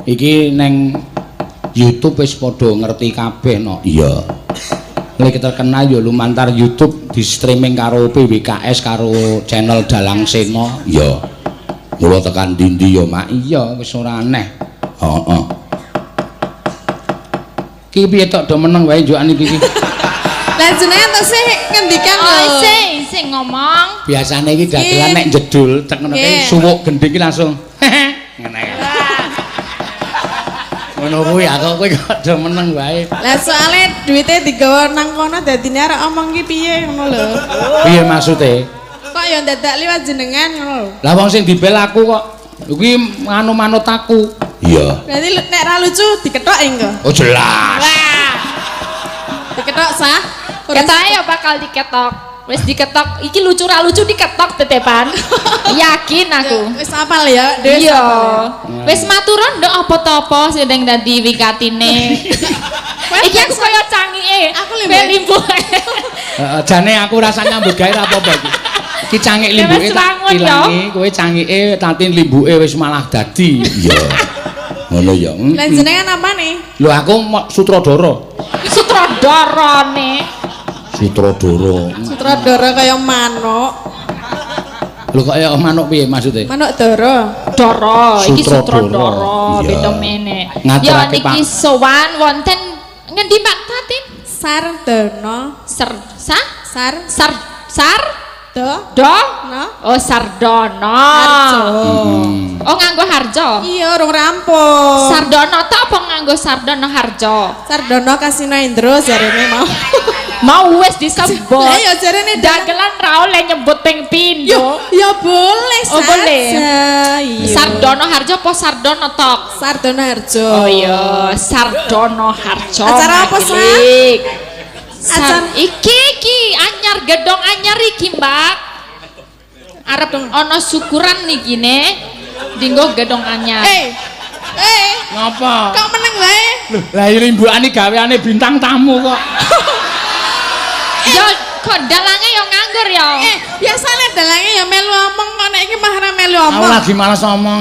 Iki neng YouTube wis padha ngerti kabeh no. Iya. Lek terkenal ya lumantar YouTube di streaming karo PWKS karo channel Dalang Sena. Iya. Mula tekan ndi-ndi ya, Mak. Iya, wis ora aneh. Heeh. Ki piye tok do meneng wae njukan iki. Lah jenengan to sih ngendikan lho. Oh, sing ngomong. Biasane iki dagelan nek jedul tek ngono ki suwuk gending ki langsung. Ngene. Ngono kuwi aku kowe kok do meneng wae. Lah soalnya duitnya digawa nang kono dadine arek omong ki piye ngono lho. Piye maksude? Kok ya dadak liwat jenengan ngono lho. Lah wong sing dibel aku kok kuwi nganu manut aku. Iya. Berarti nek ra lucu diketok engko. Oh jelas. Wah, Diketok sah. ketoke ya bakal diketok. Wis diketok, iki lucu ra lucu diketok tetepan. Yakin aku. Wis apal ya, Des. Iya. Wis maturan ndok apa-apa sing dadi wikatine. Iki aku kaya cangike. Aku limbu. Jane aku rasa nyambut gawe ra apa-apa iki. Iki cangik limbuke tak ilangi, kowe cangike tatin limbuke wis malah dadi. Iya. Ngono ya. Lah jenengan apa nih? Lho aku sutradara. Sutradarane. Sutradara. Sutradara kaya manuk. Lho kok ya manuk piye maksude? Manuk dara. Dara, iki Sutradara. sutradara, Iya. beda meneh. Ya Ngaturake, niki Pak. sowan wonten ngendi Pak Tatin? Sardono. Sar Do. do No. oh Sardono. Harjo. Oh nganggo harjo. Iya, urung rampung. Sardono ta apa nganggo Sardono harjo? Sardono Kasino Indro jarene mau. Mau wis disebut. Lah ya jarene Dagelan ra oleh nyebut ping pindho. Ya boleh Oh, boleh. Iya. Sardono harjo apa Sardono tok? Sardono Harjo. Oh iya, Sardono harjo. Acara apa, Sa? Maglik. Acara- Iki anyar gedong anyar iki, Mbak. Arep ana syukuran niki ne. Dinggo gedong anyar. Ngapa? Kok meneng wae? Lho, lah iki limbukane gaweane bintang tamu kok. Yo kok dalange yo nganggur yo. Biasane dalange ya melu omong kok nek iki mah ora melu Aku omong. lagi males ngomong.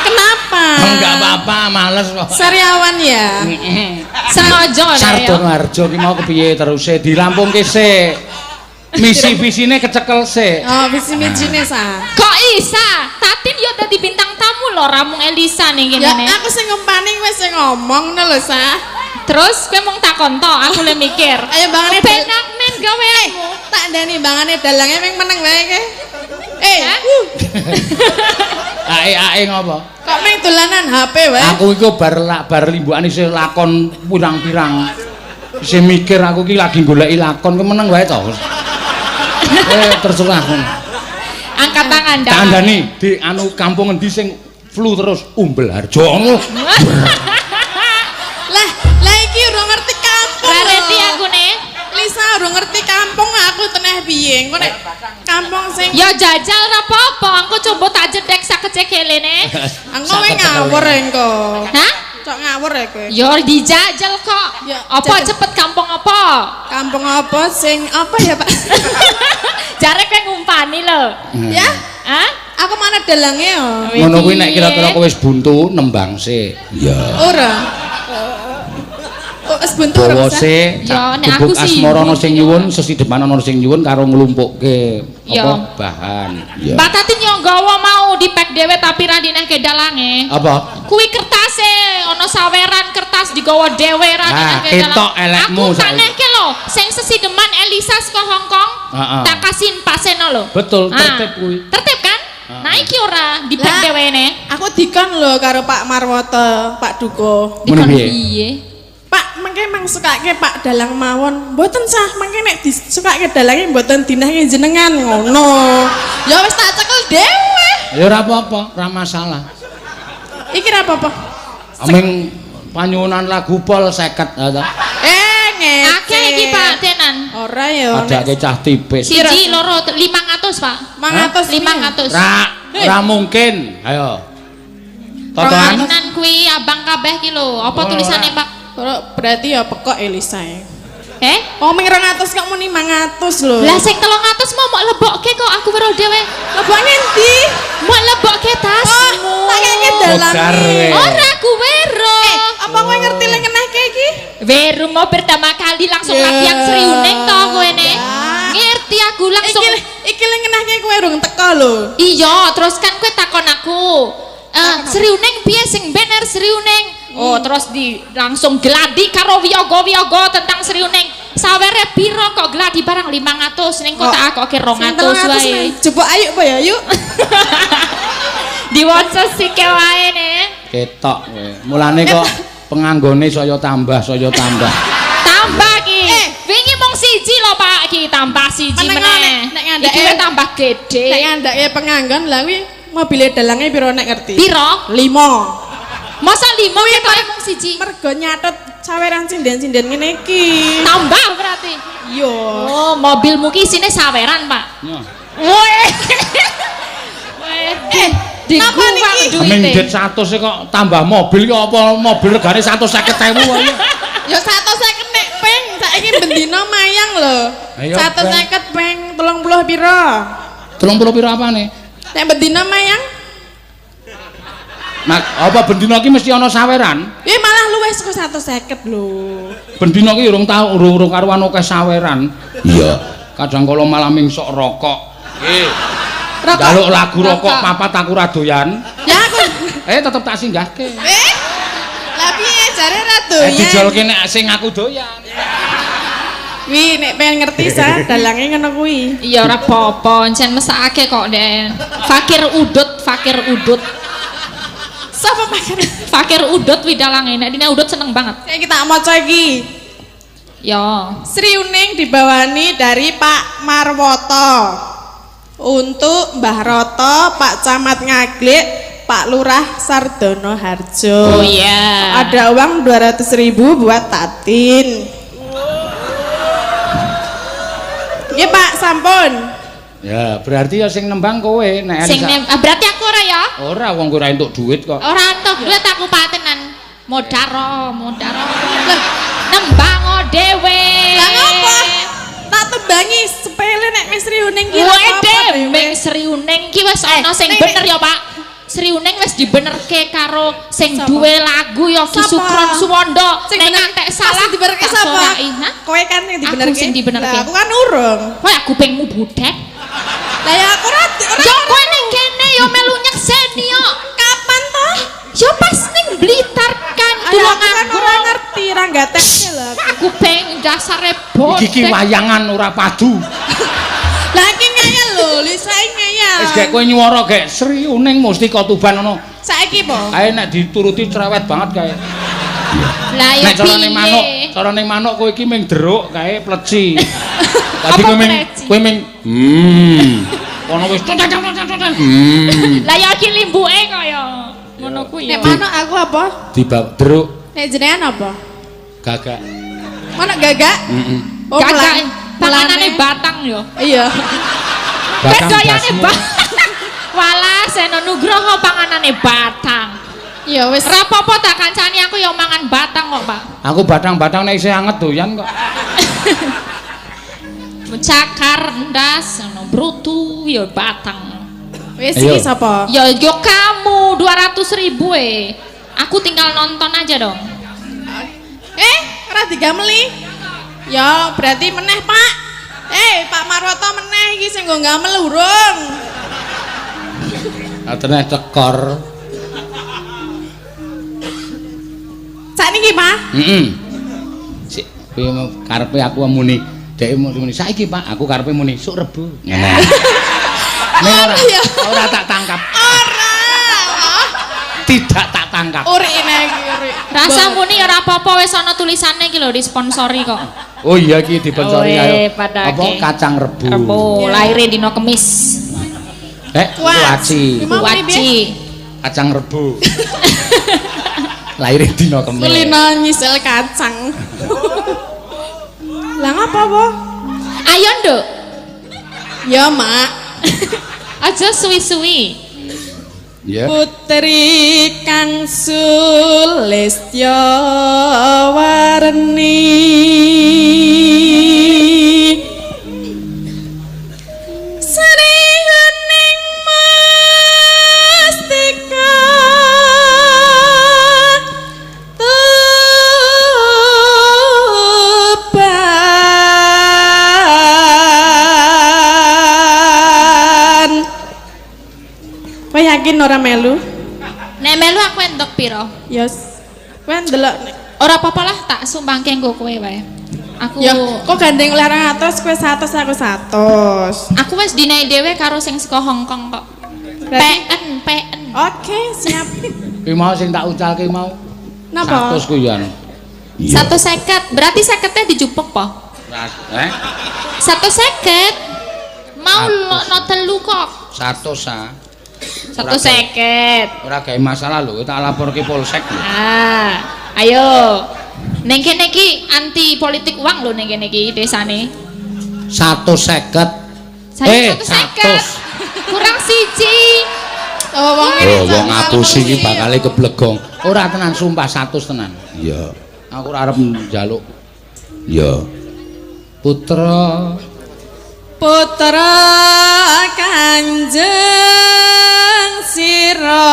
Kenapa? Enggak apa-apa, males kok. Sariawan ya. Sengaja nek yo. Sardono Harjo ki mau kepiye teruse dirampungke sik. Misi visine kecekel sik. Oh, visi mijine sa. Kok isa? Tatin yo dadi bintang tamu lho, ramung Elisa ning Ya kene ne. aku sing ngempani kowe sing ngomong ngono lho sa. Terus kowe mung takon to, aku le mikir. Ayo bangane Penak men gaweanmu. tak ndani bangane dalange ming meneng wae ke. Hah? Ae ngopo? Kok ming dolanan HP wae? Aku iku bar limbukane isih lakon pirang-pirang. Isih mikir aku ki lagi goleki lakon ki meneng wae to. Terserah. Angkat tangan dah. Kandhani di anu kampung endi sing flu terus Umbel Harjo. Lah iki urung ngerti kampung. Rareti aku ne. Lisa urung ngerti kampung aku teneh piye. Engko nek kampung sing Ya jajal ora apa-apa, engko coba tak jedek sakecekele ne. engko kowe ngawur engko. Hah? Cok ngawur ya kowe. Ya dijajal kok. Ya, Apa jajal. cepet kampung apa? Kampung apa sing apa ya, Pak? Jare kowe ngumpani lho. Ya, Hah? aku mana dalange yo. Ngono kuwi nek kira-kira kowe wis buntu nembang sik. Iya. Ora. Oh, wis buntu ora Bawa usah. sik. Ya, nek aku Gubuk sih asmara ana ibu sing iki, nyuwun, sesidepan ana sing nyuwun karo nglumpukke Ya. apa bahan. Iya. Mbak Tatin yo nggawa mau dipek dhewe tapi ra dinehke dalange. Apa? Kuwi kertase ana saweran kertas digawa dhewe ra dinehke ketok elekmu Aku tak saiki. nehke lho, sing sesideman Elisa saka Hongkong. Heeh. Tak kasihin paseno lho. Betul, Ah, tertib kuwi. Tertib kan? Nah iki ora dipek Lah. dhewe ne. Aku dikon lho karo Pak Marwoto, Pak Duko. Ngono Dikon piye? piye? Pak, mengke mang sukake Pak dalang mawon. Mboten sah, mengke nek disukake dalange mboten dinahke jenengan ngono. Ya wis tak cekel dhewe. Ya ora apa-apa, ora masalah. Iki ra apa-apa. Aming panyuwunan lagu pol 50 ta. Ngece. Akeh iki Pak Tenan. Ora ya. Padake cah tipis. Siji loro 500 Pak. 500. 500. Ora mungkin. Ayo. Totoan. Tenan kuwi abang kabeh ki lho. Apa Oh, tulisane ora. Pak? Ora berarti ya pekok Elisa. Oh, ming 200 kok muni 500 lho. Lah sing 300 mau lebokke kok aku weruh dhewe. Lebok ngendi? Mau lebokke tasmu. Tak kene Modar, dalange. we. Ora aku weruh. Apa kowe ngerti lek ngenehke iki? Weruh mau pertama kali langsung Ya. latihan Sriuning to kowe ne. Ya. Ngerti aku langsung. Iki lek ngenehke kowe urung teko lho. Iya, terus kan kowe takon aku. Sriuning piye sing bener Sriuning? Oh, terus langsung gladi karo wiyaga-wiyaga tentang Sriuning. Sawere piro kok gladi barang 500 ning kok tak akoke 200 wae. Coba ayo apa ya, yuk. Diwaca sike wae ne. Ketok kowe. Mulane kok penganggone saya tambah. Tambah ki. Wingi mung siji lho Pak ki, tambah siji meneh. Nek ngandake iki tambah gede. Nek ngandake penganggon lah kuwi mobile dalange piro nek ngerti? Piro? 5. Masa 5 ketore mung siji. Mergo nyatet saweran sinden-sinden ngene iki. Tambah berarti. Iya. Oh, mobilmu ki isine saweran, Pak. Ya. Weh. Di napa gua niki? Ming duite. det 100 e kok tambah mobil ya apa mobil regane 150.000 wae. Ya 150 nek ping saiki bendina mayang lho. Ayo, 150 ping 30 pira? 30 piro apane? Nek bendina mayang? Nah, apa bendina ki mesti ana saweran? Malah luwih saka 150 lho. Bendina ki urung tau urung karuan akeh saweran. Iya. Kadang kala malah mingsok rokok. Nggih. Jaluk lagu rokok papat aku ra doyan. Ya aku. Tetep tak singgahke. Lah piye jare ra doyan? Dijolke nek sing aku doyan. Wi nek pengen ngerti sa dalange ngono kuwi. Iya ora apa-apa, encen mesake kok, Den. Fakir udut. Sapa pakar? Fakir udut widalange. Nek dine udut seneng banget. Saiki tak maca iki. Ya. Sriuning dibawani dari Pak Marwoto. Untuk Mbah Roto, Pak Camat Ngaglik, Pak Lurah Sardono Harjo. Oh iya. Ada uang 200.000 buat Tatin. Iya Pak, sampun. Ya, berarti ya sing nembang kowe nek Berarti aku ora ya? ora wong ora entuk duit kok. Ora entuk duit aku patenan. Modaro. Nembang dhewe. Lah ngapa? Tak tembangi sepele nek wis Sriuning ki. Wede, ming Sriuning ki wis ana sing bener ya, Pak. Sriuning wis dibenerke karo sing duwe lagu ya Ki Sukron Suwondo. Nek ngantek salah dibenerke sapa? Kowe kan sing dibenerke. Aku sing dibenerke. Lah aku kan urung. Kowe kupingmu budek. Lah ya aku ora. Yo kowe ning kene yo melu nyekseni yo. Kapan toh? Yo pas ning Blitar kan Aku tulung kan aku. ora ngerti, ora gatekne lho. Aku pengen dasare bodek. Iki wayangan ora padu. Lah iki ngeyel lho, lisae ngeyel. Wis gek kowe nyuwara gek Sriuning mesti Tuban ngono. Saiki po. Ae nek dituruti cerewet banget kae. Lah yo Nek carane manuk kowe iki ming deruk kae pleci. Tadi kowe ming kono wis Lah yo iki limbuke kaya ngono kuwi. Nek manuk aku apa? deruk Nek jenengan apa? gagak. Manuk gagak? Oh, Gagak panganane batang yo. Iya. Batang Bedayane basmu. batang. Walah Seno Nugroho panganane batang. Ya wis. Ora apa-apa tak kancani aku yo mangan batang kok, Pak. Aku batang-batang nek isih anget doyan kok. Cakar ndas ono brutu yo batang. Wis Ayo. iki sapa? Yo kamu 200.000 Aku tinggal nonton aja dong. Ora digameli. Ya berarti meneh, Pak. Pak Marwoto meneh iki sing nggo gamel urung. Atene cekor. Sakniki, Pak. Sik kowe karepe aku muni dhek muni saiki Pak, aku karepe muni sok Rebo. Ngene. Ora tak tangkap. Ora. Tidak tak tangkap. Uri iki uri. Rasa muni ora apa-apa wis ana tulisane iki lho disponsori kok. Oh iya iki disponsori ayo. Padake. Apa kacang rebu. Rebo laire dina Kemis. Kuaci. Kuaci. Kacang rebu. Laire dina Kemis. Kulino nyisel kacang. Lah ngapa, Po? Ayo, Nduk. Ya, Mak. Aja suwi-suwi. Ya. Putri kang Sulistya warni Sri Huning Mastika Tuban. Kowe yakin ora melu? Nek melu aku entuk piro? Yes. Kowe ndelok. Ora apa-apa lah tak sumbangke nggo kowe wae. Aku Ya, kok gandeng larang 100, kowe 100 aku 100. aku wis dinae dhewe karo sing saka Hongkong kok. Berarti- PN. Oke, siap. Kuwi mau sing tak ucalke mau. Napa? 100 ku ya. 150. Berarti 50-nya dijupuk po? 150. Mau no telu kok. 100 ah. 150. Ora gawe masalah lho, tak laporke polsek lho. Ah, ayo. Neng kene iki anti politik uang lho neng kene iki desane. 150. Saya 150. Kurang siji. Oh, Wong ngapusi iki bakale keblegong. Ora tenan sumpah 100 tenan. Iya. Aku ora arep njaluk. Iya. Putra Kanjeng Sira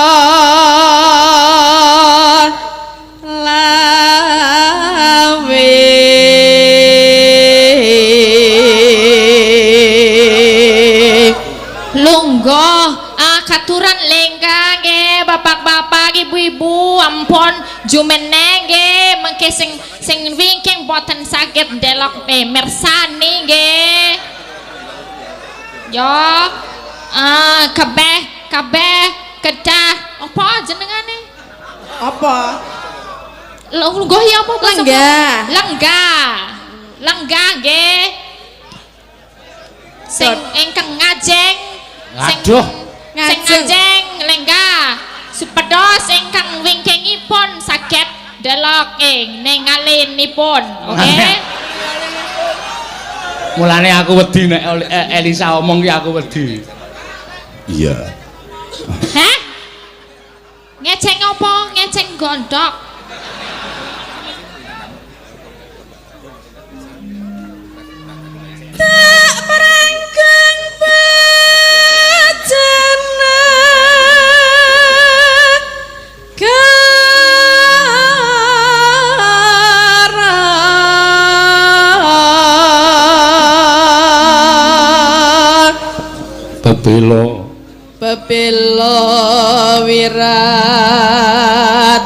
lawe Lungguh katuran lengkang nggih bapak-bapak ibu-ibu ampun jumeneng nggih mengke sing wingking boten saged ndelok mirsani nggih. Yo kabeh kedah apa jenengane? apa? Lungguh ya apa basa? Lenggah. Lenggah nggih. Sing ingkang ngajeng Aduh. sing ngajeng lenggah supados ingkang wingkingipun saged delok ning alinipun oke Mulane aku wedi nek Elisa omong ki aku wedi. Iya. hah ngeceng apa ngeceng gondok Tak merangkeng bacana Bebelo. Bebelo wirat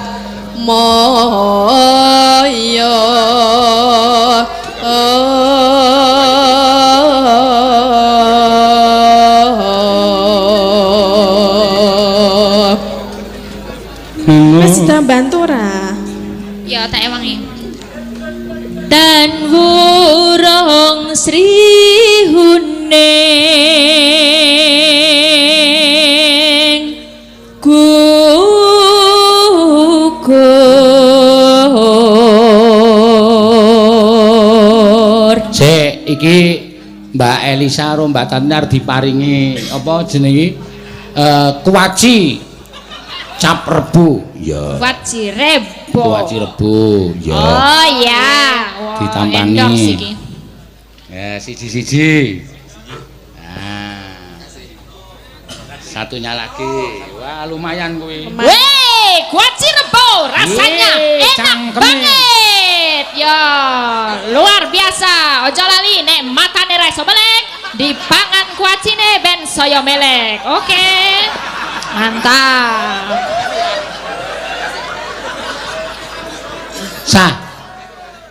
moyo Wis bantu ora? ya tak ewangi dan wurung Sri Huning gugur Sik iki Mbak Elisa karo Mbak Tanar diparingi apa jenenge kuaci cap rebu. Ya. Waji Rebo Kuaci rebu. Ya. oh ya wow, Ditampani. endorse iki. Ya, siji-siji. Nah. Satunya lagi. Wah, lumayan kuwi. Weh, Waji Rebo rasanya Yeay, enak cangkeme. banget ya luar biasa ojo lali nek matane ra iso melek dipangan kuacine ben saya melek oke mantap Sah.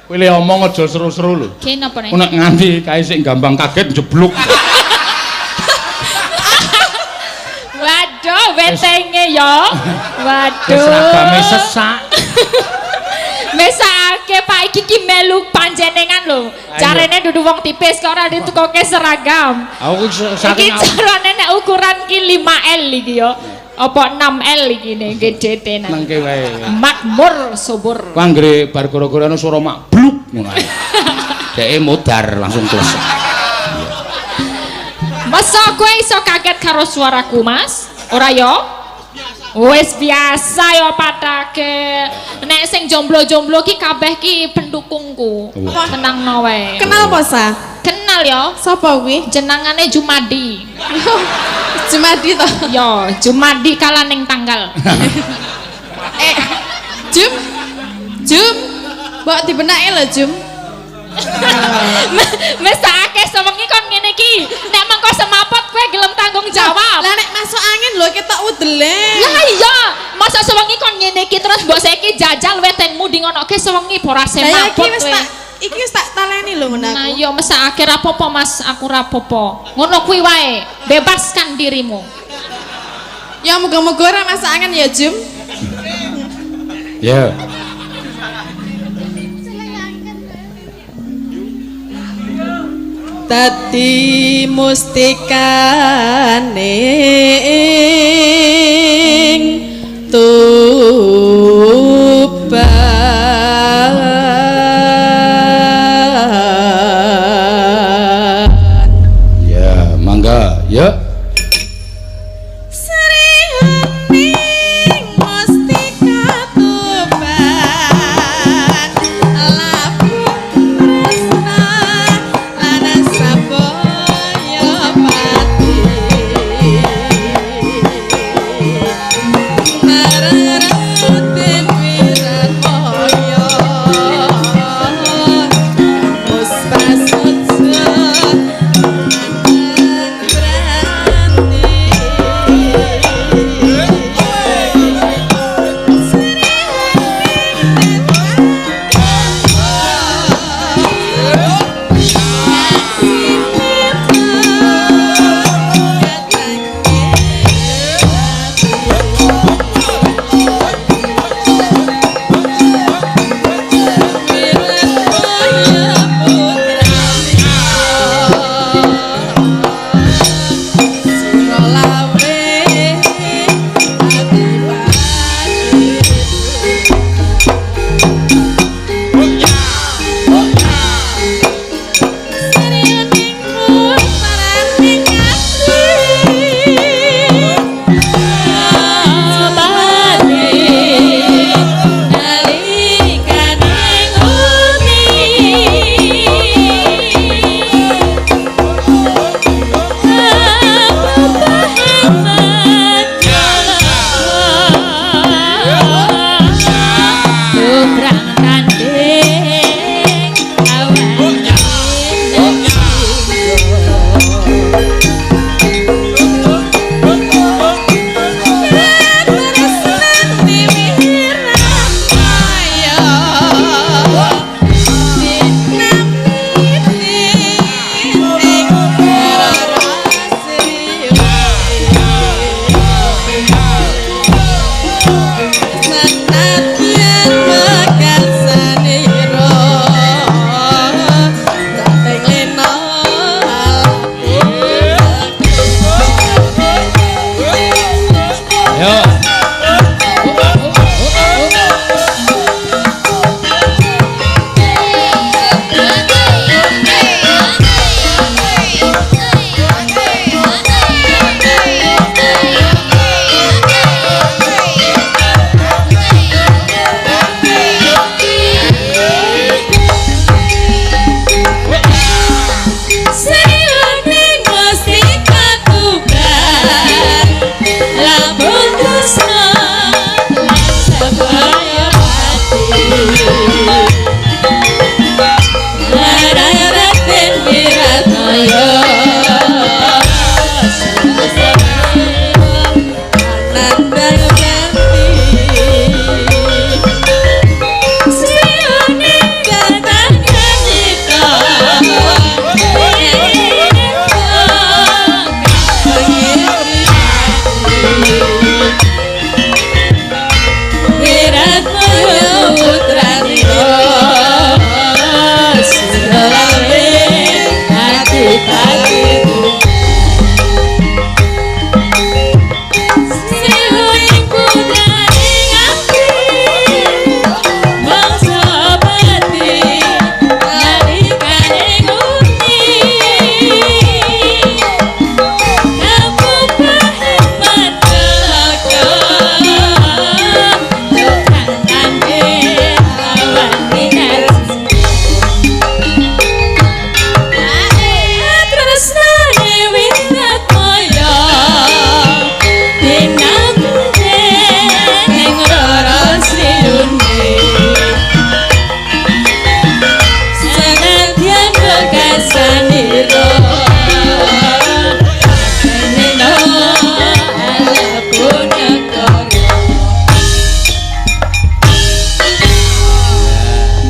Kowe le omong aja seru-seru lho. ki napa nek Nek nganti kae sik gampang kaget jebluk. waduh wetenge ya Wis ragame waduh sesak. mesake Pak iki ki melu panjenengan lho carane dudu wong tipis kok ora ditukoke seragam Aku iki saking carane nek ukuran ki 5L iki ya apa 6L iki nih GDT nang nengke wae. makmur subur Ku anggere bar gara-gara ana swara mak bluk ngono ae. Deke modar langsung klesek. masa kowe iso kaget karo suaraku mas ora yo Wis biasa ya patake. Nek sing jomblo-jomblo ki kabeh ki pendukungku. Tenangno wae. Kenal apa sa? Kenal ya. Sapa kuwi? Jenengane Jumadi. Jumadi to. Yo, Jumadi kala ning tanggal. Jum. Jum. Mbok dibenake lho, Jum. Wis tak akeh sewengi kon ngene iki. Nek mengko semaput kowe gelem tanggung jawab. Lah nek masuk angin lho ketok udele. Lah iya, masa sewengi kon ngene iki terus mbok saiki jajal wetengmu di ngonoke sewengi ora Lah semaput iki wis kowe. tak iki wis tak taleni lho ngono aku. Nah iya mesake rapopo Mas, aku rapopo. Ngono kuwi wae, bebaskan dirimu. Ya muga-muga ora masuk angin ya, Jum. Ya. Dadi mustikane Tuban. Ya, mangga. Ya. Sriwening mustika Tuban. Labu tresna lan sabaya pati. Marang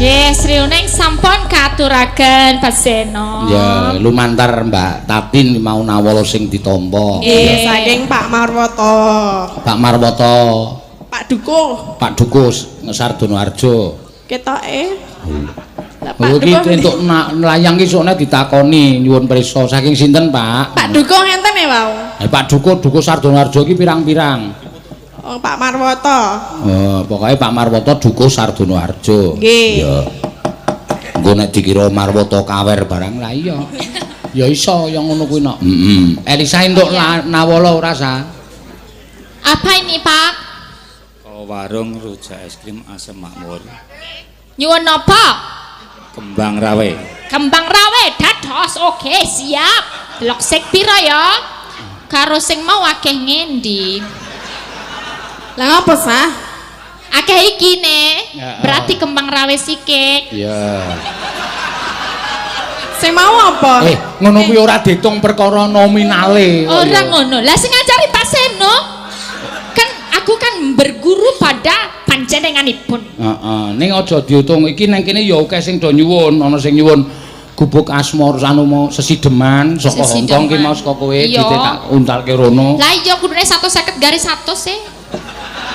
Nggih, Sriuning sampun katuraken paseno. Ya, lumantar Mbak Tatin mau nawala sing ditampa. Nggih, saking Pak Marwoto. Pak Marwoto, Pak Dukuh, Pak Dukus, Sardonoharjo. ketoke. Lah Pak Lho iki Dukuh. entuk layang ki sokne ditakoni nyuwun prisa saking sinten, Pak? Pak Dukuh ngenten ya, Wau. Pak Dukus Sardonoharjo ki pirang-pirang. Oh, Pak Marwoto. Oh, pokoknya Pak Marwoto Dukus Sardonoharjo. Nggih. Ya. Engko nek dikira Marwoto kawer barang lah iya. Ya iso yang ngono kuwi nok. Elisa entuk nawala ora sa? Apa ini, Pak? Warung rujak es krim asam makmur. Nyuwun napa? Kembang rawe. Kembang rawe dados. Oke, siap. Delok sik pira ya? Karo sing mau akeh ngendi? Lah ngapa sah? Akeh iki ne. Ya, Berarti kembang rawe sikik. Iya. Sing mau apa? Ngono kuwi ora diitung perkara nominale. Ora ngono. Lah sing ngajari Pak Seno kan aku kan berguru pada panjenenganipun. Heeh, ning aja diitung iki nang kene ya akeh sing do nyuwun, ana sing nyuwun gubuk asmor anu mau sesideman saka Hongkong ki mau saka kowe tak untalke rono. Lah iya kudune 150 garis 100 sih.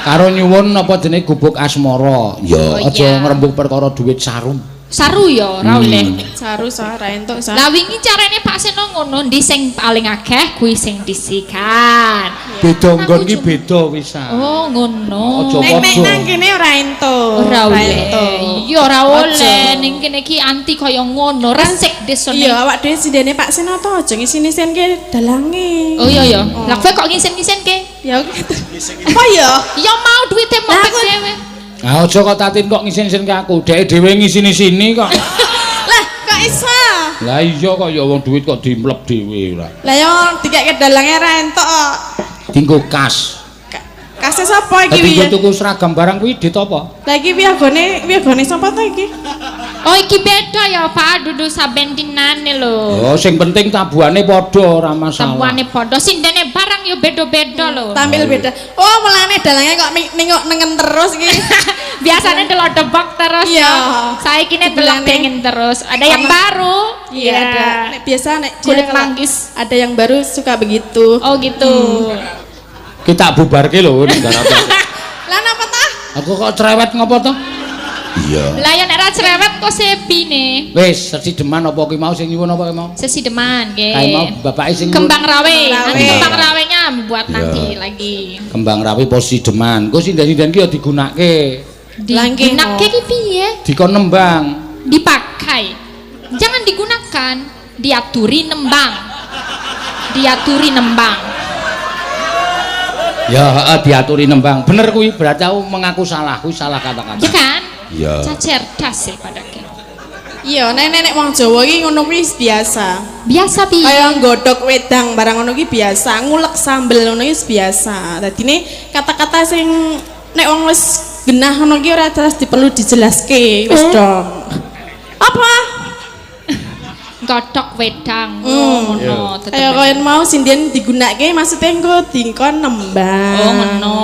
Karo nyuwun apa jenenge gubuk asmara. Ya aja ngrembug perkara dhuwit sarum. Saru ya ora oleh. Saru sah ra entuk sah. Lah wingi carane Pak Seno ngono, ndi sing paling akeh kuwi sing disikan. Beda nggon ki beda wisan. Oh, ngono. Aja Nek nang kene ora entuk. Ora oleh. Iya ora oleh ning kene iki anti kaya ngono, resik desone. Iya, awak dhewe sindene Pak Seno to aja ngisi-ngisinke dalange. Oh iya ya. Lah kowe kok ngisen-ngisenke? Ya apa ya? Ya mau duwite mopek dhewe. Ah aja kok Tatin kok ngisin-ngisin ke aku. Dhek dhewe ngisini-sini kok. Lah, kok iso? Lah iya kok ya wong duit kok dimlep dhewe ora. Lah yo dikek dalange ra entuk kok. Dinggo kas. Kasih sapa iki Dinggo piye? tuku seragam barang kuwi dit apa? Lah iki piyagone sapa to iki? Oh iki beda ya Pak, dudu saben dinane lho. Oh sing penting tabuhane padha ora masalah. Tabuhane padha, sindene barang ya beda-beda lho. Tampil beda. Oh, mulane dalange kok nengok nengen terus iki. Biasanya delok debak terus. Iya. Saiki ne delok pengen terus. Ada yang baru. Iya, ada. Nek biasa nek Kulit dia kalau manggis. ada yang baru suka begitu. Oh gitu. Kita bubarke lho negara. Lah napa tah? Aku kok cerewet ngopo to? Iya. Lah ya nek ra cerewet kok sepine. Wis sesideman apa ki mau sing nyuwun apa ki mau? Sesideman nggih. Kae mau bapake sing Kembang rawe. Nanti Iya. kembang rawenya buat Iya. nanti lagi. Kembang rawi posisi deman. Engko sinden-sinden ki ya digunakake. Digunakke ki piye? Dikon nembang. Dipakai. Jangan digunakan, diaturi nembang. Diaturi nembang. Ya, heeh diaturi nembang. Bener kuwi berarti aku mengaku salah, kuwi salah kata-kata. Ya kan? Iya. Cerdas sih padake. Iya, nenek wong Jawa iki ngono kuwi biasa. Biasa piye? Kaya nggodhog wedang barang ngono ki biasa, ngulek sambel ngono ki biasa. Dadine kata-kata sing nek wong wis genah ngono ki ora terus diperlu dijelaske, wis dong. Apa? Godhog wedang Hmm. ngono Kaya koyo mau sinden digunakake maksudnya engko dingkon nembang. Oh ngono.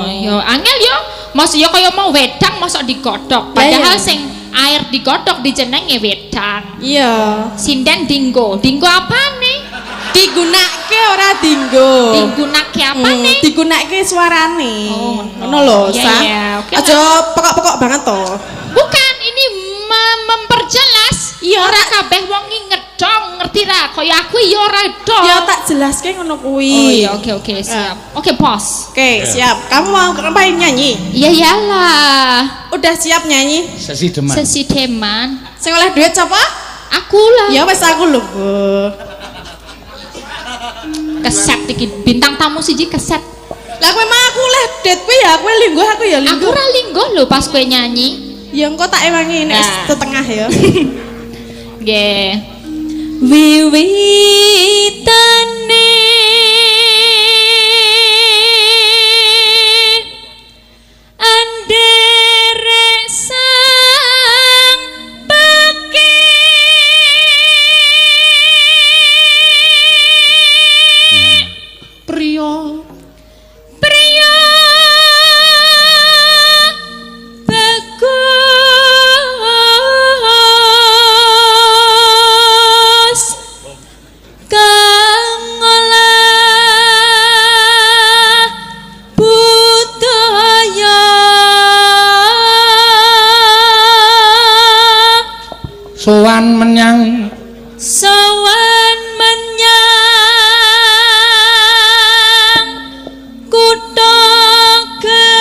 Ya angel yo. Mosok ya kaya mau wedang mosok digodhog. Padahal iya. sing air digodhog dijenenge wedang. Iya. Sinden dinggo. Dinggo apane? Digunakake ora dinggo. Digunakke apane? Digunakake suarane. Oh, ngono lho, iya, Sa. iya, oke, Aja pokok-pokok banget to. Bukan, ini memperjelas. Iya, Ora kabeh wong iki ngedong, ngerti ra? Kaya aku ya ora dong. Ya tak jelaske ngono Oh kuwi. iya, oke siap. Oke, bos. Oke, siap. Kamu mau ngapain nyanyi? Iya iyalah. Udah siap nyanyi? Sesideman. Sesi deman. Sing oleh duit sapa? Aku lah. Ya wis aku lho. Bu. Keset iki bintang tamu siji keset. Lah kowe mah aku oleh duit kuwi ya, kowe lingguh aku ya Aku lingguh. ora lingguh lho pas kowe nyanyi. Ya engko tak ewangi nek wis Nah. setengah ya. Nggih. Wiwitane anderek sang Priya. Priya bagus sowan menyang kutha gedhe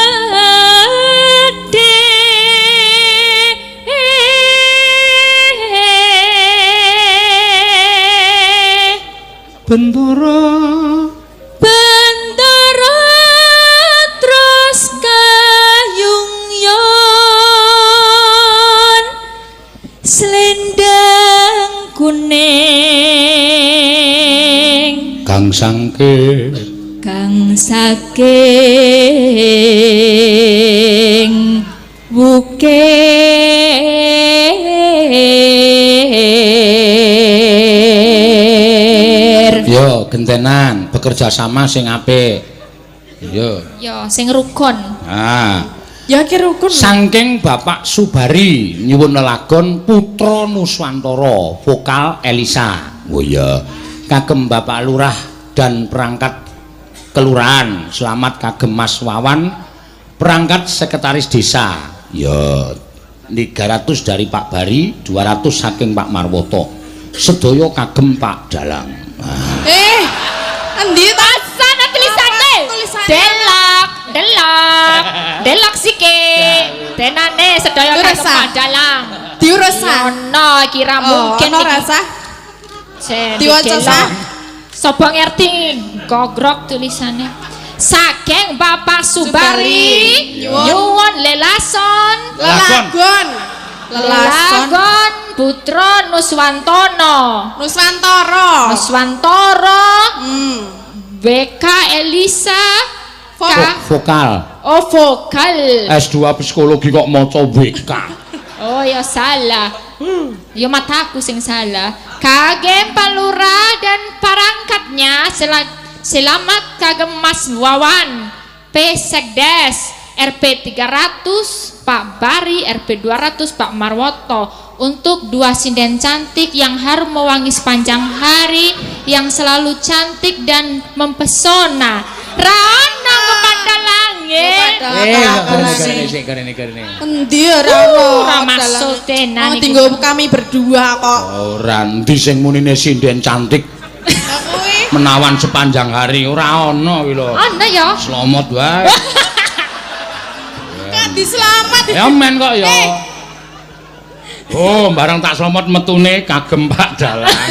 Bendara terus kayungyon selendang kuning kang saking wukir yo gentenan bekerja sama sing apik yo sing rukun Ya ki rukun. saking Bapak Subari nyuwun lelagon putra Nuswantara vokal Elisa oh iya kagem Bapak Lurah dan perangkat kelurahan selamat kagem Mas Wawan perangkat sekretaris desa ya 300 dari Pak Bari 200 saking Pak Marwoto sedaya kagem Pak Dalang Endi ta? sana tulisane delok sike tenane sedaya kagem Pak Dalang Diurus ono kira mungkin ono rasa diwaca sah. Sapa ngerti gogrok tulisannya saking Bapak Subari nyuwun lelason lelagon putra Nuswantara BK Elisa vokal vokal S2 psikologi kok maca WK oh ya salah ya mataku sing salah kagem Pak Lurah dan perangkatnya selamat kagem Mas Wawan P Sekdes RP 300 Pak Bari RP 200 Pak Marwoto untuk dua sinden cantik yang harum mewangi sepanjang hari yang selalu cantik dan mempesona Rana kepada langit Endi ora masuk tenan tinggal kami berdua kok. ora endi sing munine sinden cantik menawan sepanjang hari ora ana kuwi lho ana ya selamat wae Kadi selamat. ya men kok ya oh barang tak selamat metune kagem Pak Dalang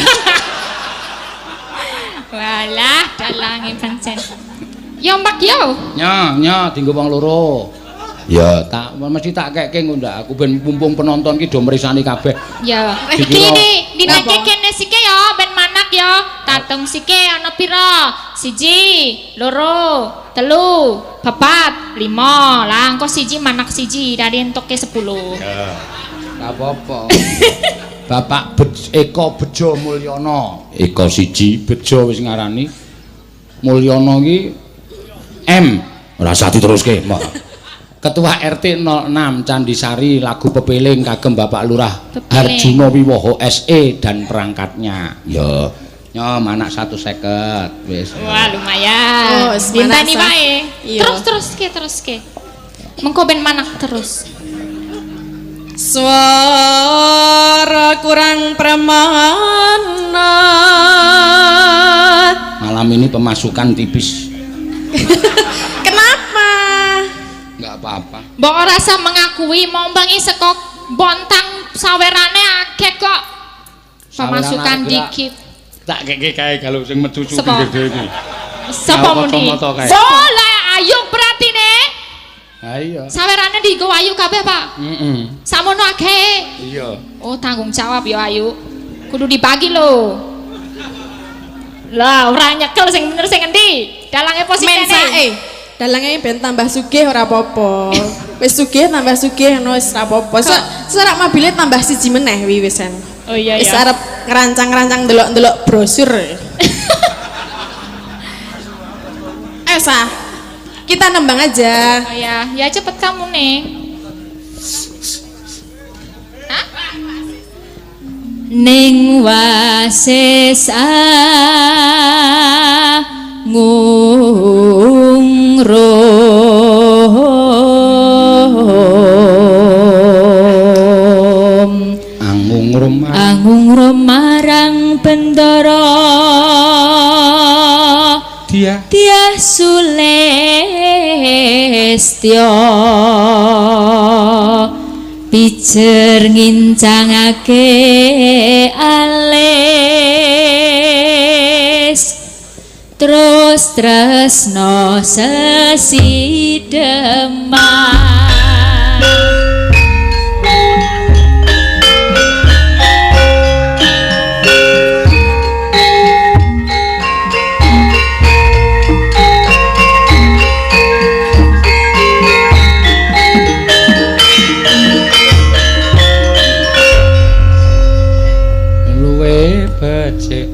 walah dalange pancen ya mbak yo nya dienggo wong loro ya tak mesti tak keke ngundak aku ben mumpung penonton ki do mrisani kabeh ya dina kene sike ya ben manak ya tatung sike ana pira 1 2 3 4 5 lah engko 1 manak 1 dari entuk ke 10 ya gak apa-apa Bapak Eko Bejo Mulyono Eko 1 Bejo wis ngarani Mulyono ki M ora usah diteruske Ketua RT 06 Candisari lagu pepeling kagem Bapak Lurah Harjuno Wiwoho SE dan perangkatnya yo manak 150 wis wah lumayan dintani wae terus ke mengko ben manak terus suara kurang permana malam ini pemasukan tipis kenapa nggak apa-apa mbok rasa mengakui mombangi sekok bontang sawerane akeh kok pemasukan dikit tak keke kae kalau sing metu suki gede iki sapa mundi bola ayu berarti ne ayo sawerane dienggo ayu kabeh Pak samono akeh iya oh tanggung jawab ya ayu kudu dibagi lho lah ora nyekel sing bener sing endi dalange positene dalange ben tambah sugih ora apa-apa wis sugih tambah sugih ngono wis ora apa-apa serak mobile tambah 1 meneh wisan oh iya wis arep ngerancang-rancang ndelok-ndelok brosur ayo sah kita nembang aja oh ya cepet kamu nih ning wasis angungrum Bendara Dia Sulestya pijer ngincangake alis terus tresno sesideman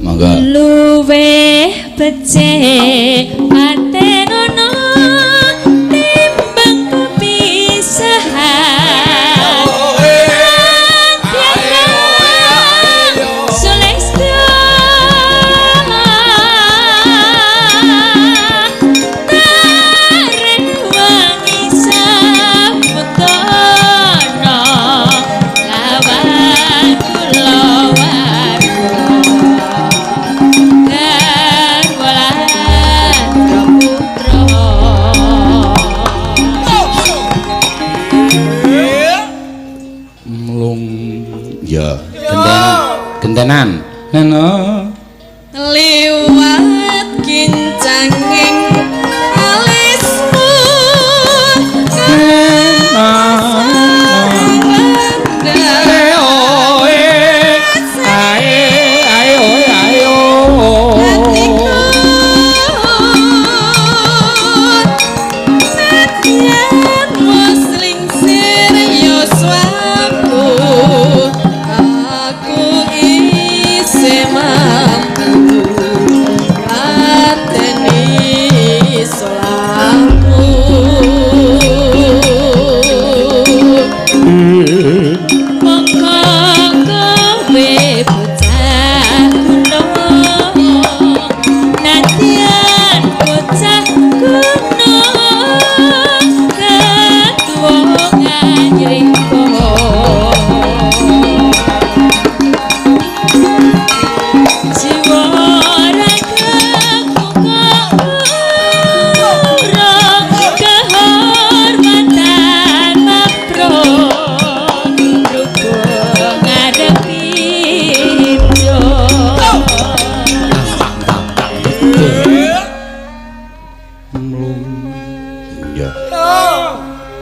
mangga luweh becik patenono timbang kepisahan Sulestya tarik wangi samudana lawan kula gentenan neno liwat kincanging alismu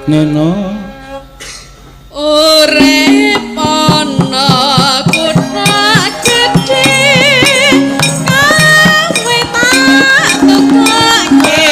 neno urip ana kutha gedhe kawe tak tukake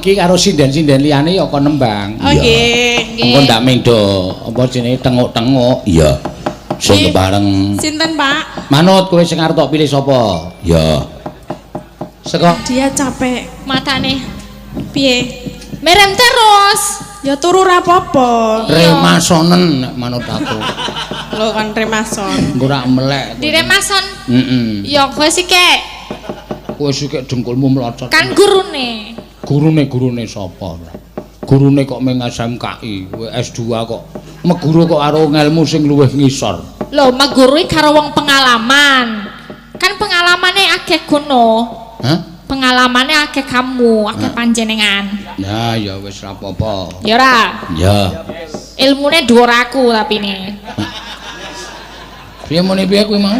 Nggih. Karo sinden-sinden liyane ya kon nembang. Oh nggih. Engko ndak mendo apa jenenge tenguk-tenguk. Iya. Sing bareng. Sinten, Pak? Manut kowe sing arep tok pilih sapa? Ya. Seko. Dia capek. Matane Piye? merem terus. Ya turu ra apa-apa. Remasonen nek manut aku. Lho kan remason. Engko ora melek. Di remason. Heeh. Ya kowe sih kek. Kowe sik dengkulmu mlocot. Kan gurune. Gurune sapa? Gurune kok meng SMKI, kowe S2 kok. Meguru kok karo ngelmu sing luwih ngisor. Lho, meguru karo wong pengalaman. Kan pengalamane akeh kono. Hah? Pengalamane akeh kamu, akeh panjenengan. Nah, ya wis ra apa-apa. Ya ora. Ya. Ilmune dhuwur aku tapi ne. Piye muni piye kuwi mau?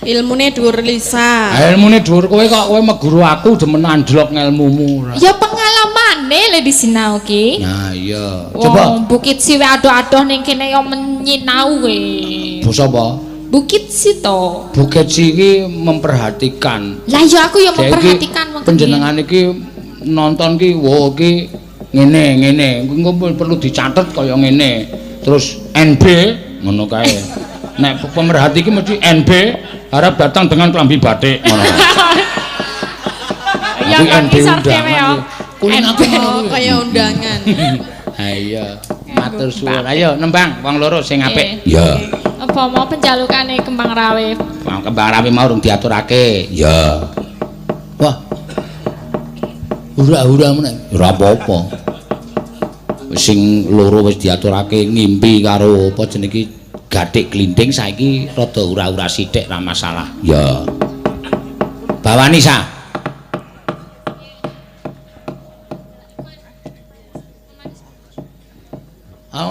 Ilmune dhuwur Lisa. Ilmune dhuwur kowe kok kowe meguru aku demen andlok ngelmumu. Ya pengalamane le disinau ki. Nah, iya. Coba Bukit Siwe adoh-adoh ning kene yo menyinau kowe. basa apa? Bukit Sito. Bukit iki memperhatikan. Lah ya aku yo Kayak memperhatikan iki panjenengan iki nonton ki wo iki ngene. Engko perlu dicatet kaya ngene. Terus NB ngono kae. Nek pemerhati iki mesti NB harap datang dengan kelambi batik ngono. Ya kan kisar dhewe yo. Kuwi aku Oh, kaya undangan. Ha iya. Matur suwun. Ayo nembang wong loro sing apik. Iya. Ya. Apa mau penjalukane Kembang Rawe? Kembang Rawe mau urung diaturake. Ya. Wah. Hura-hura meneh. Ora apa-apa. Sing loro wis diaturake ngimpi karo apa jenenge gathik glinding saiki rada ura-ura sithik ra masalah. Ya. Bawani sa.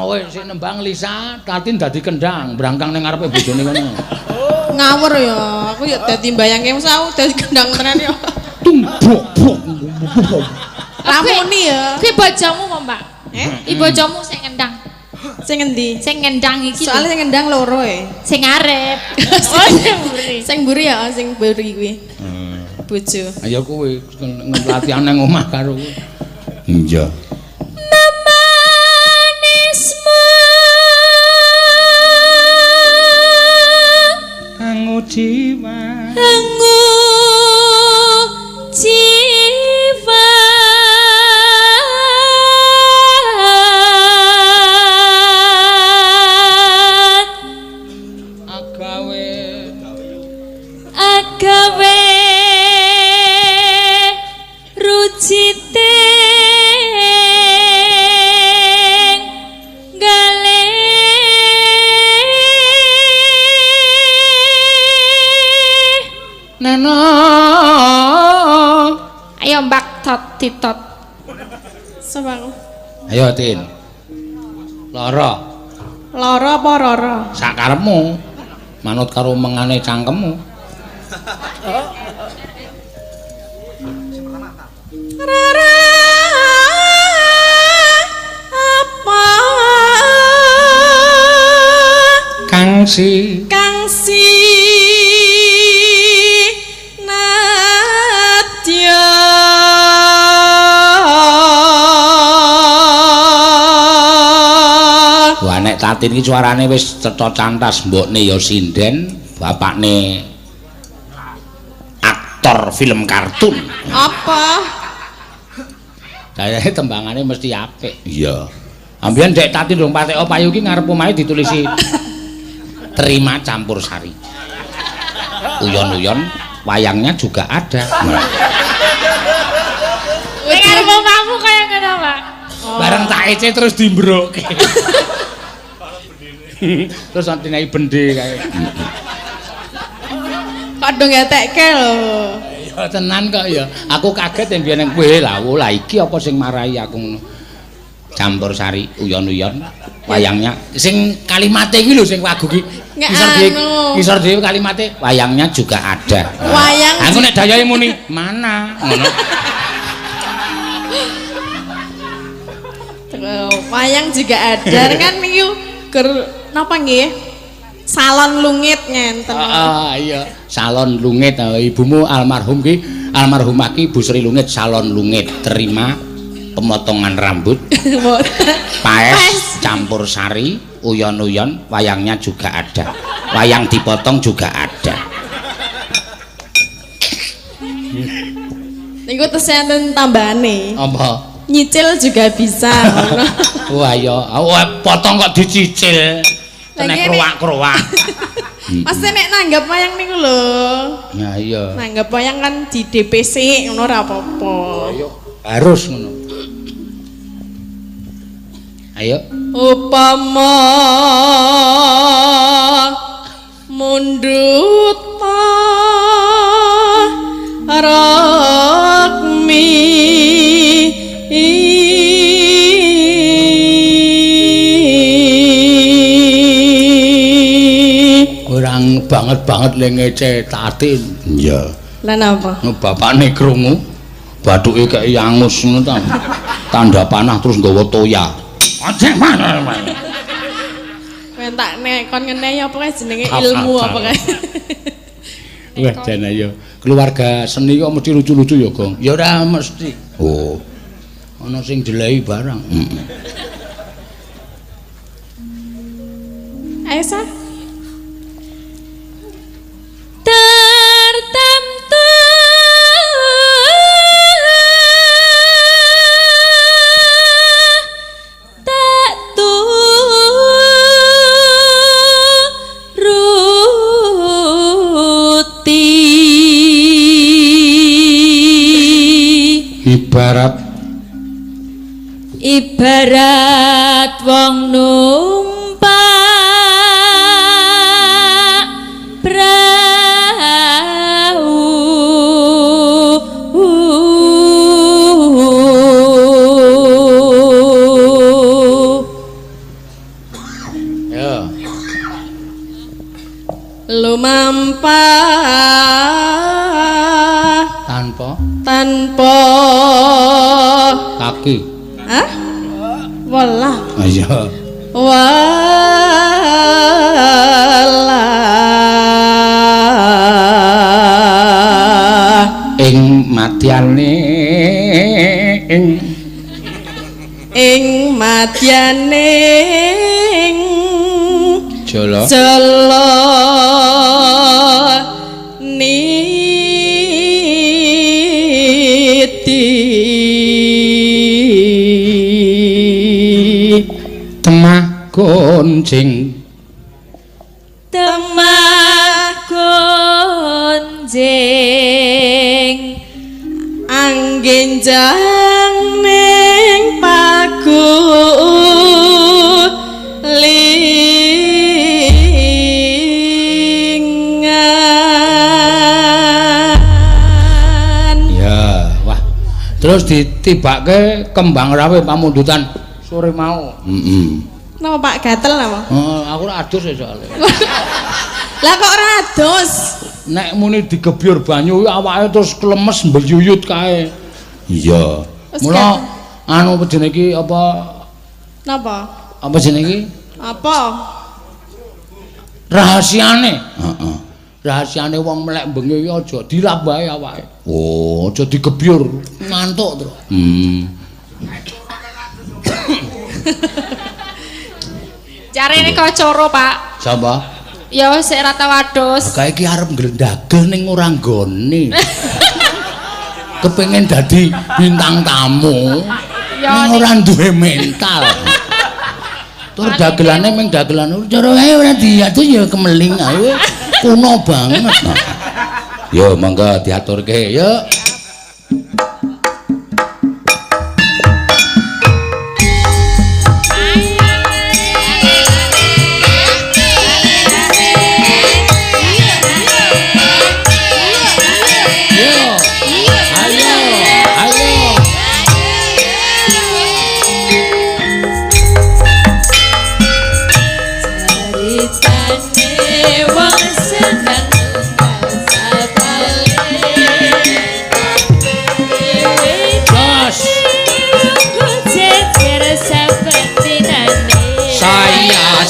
Kowe sik nembang Lisa, Tatin dadi kendang, brangkang ning ngarepe bojone kono. Ngawur ya, aku ya dadi mbayangke wis aku dadi kendang tenan ya. Tumbuk. Ramuni ya. Kuwi bojomu apa, Mbak? Eh? Bojomu sing ngendang. Sing endi? Sing ngendang iki. Soale sing ngendang loro e. Sing arep. Oh, sing mburi. Sing mburi ya, sing mburi kuwi. Bojo. Ayo kowe latihan nang omah karo kowe. Iya. Anggo jiwa. Agawe rucite gale Neno. ayo mbak tot titot Sapa aku? Ayo Tin. Lara. Lara apa rara? Sakarepmu. Manut karo mengane cangkemmu. Rara apa? Kangsi. Kangsi Nadya. Wah nek Tatin iki suarane wis cetha cantas, mbokne ya sinden, bapakne aktor film kartun. Apa? Dayane tembangane mesti apik. Iya. Ambiyen Dek Tati Ndung Pateko Payu ki ngarep omahe ditulisi terima campur sari. Uyon-uyon wayangnya juga ada. Ning arep omahmu kaya ngono, Pak. Bareng tak ece terus dimbroke. Terus antinai bende kae. Kok do ngetekke lho. Ya tenan kok ya. Aku kaget yen biyen kowe lah iki apa sing marahi aku ngono. Campur sari uyon-uyon wayangnya sing kalimate iki lho sing wagu iki. Kisor dhewe kalimate wayangnya juga ada. Wayang. Aku nek dayahe muni mana ngono. Wayang juga ada kan niku napa nggih? Salon lungit ngenten. Iya, salon lungit. Ibumu almarhum ki, almarhumah ki Bu Sri Lungit salon lungit. Terima pemotongan rambut. Paes campur sari, uyon-uyon, wayangnya juga ada. Wayang dipotong juga ada. Niku tesih enten tambahane. Apa? Nyicil juga bisa. Wah ya, potong kok dicicil. Tenek kruwak-kruwak. Pasti nek nanggap wayang niku lho. Nah iya. Nanggap wayang kan di DPC ngono ora apa-apa. Ayo, harus ngono. Ayo. Upama mundut rakmi Kurang banget le ngece Tatin. Iya. Lah napa? Bapakne krungu bathuke kaya angus ngono ta. Tanda panah terus nggawa toya. Aja mana. Kowe tak nek kon ngene apa kae jenenge ilmu apa kae. Wah jan ayo. Keluarga seni kok mesti lucu-lucu ya, Gong. Ya ora mesti. Oh. Ana sing dilehi barang. Ayo sa. Tertentu tak turuti ibarat wong numpak lumampah tanpa kaki. Hah? Walah. Iya. Walah. Ing madyane ing madyane jala temah gonjing anggenjang ning paku lingan. Ya, wah. Terus ditibake kembang rawe pamundutan sore mau. Napa Pak gatel napa? Aku ora adus ya soalnya. Lah kok ora adus? Nek muni digebyur banyu awake terus klemes mbeyuyut kae. Iya. Mula anu jenenge iki apa? Napa? Apa jenenge iki? Apa? Rahasiane. Heeh. Rahasiane wong melek bengi iki aja dilap wae awake. Oh, aja digebyur, ngantuk terus. Carane kacoro, Pak. Sapa? Ya sik ra tau adus. Kae iki arep nglendagel ning ora nggone. kepengin dadi bintang tamu. Ya, Ning ora duwe mental. Tur dagelane mung dagelan cara wae ora diatur ya kemeling ae. Kuno banget. Yo monggo diaturke, yuk.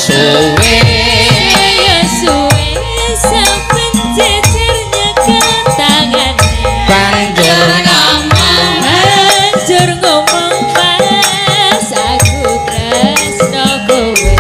Suwe sampen jejernya kentangan Banjur ngomong pas aku tresno kowe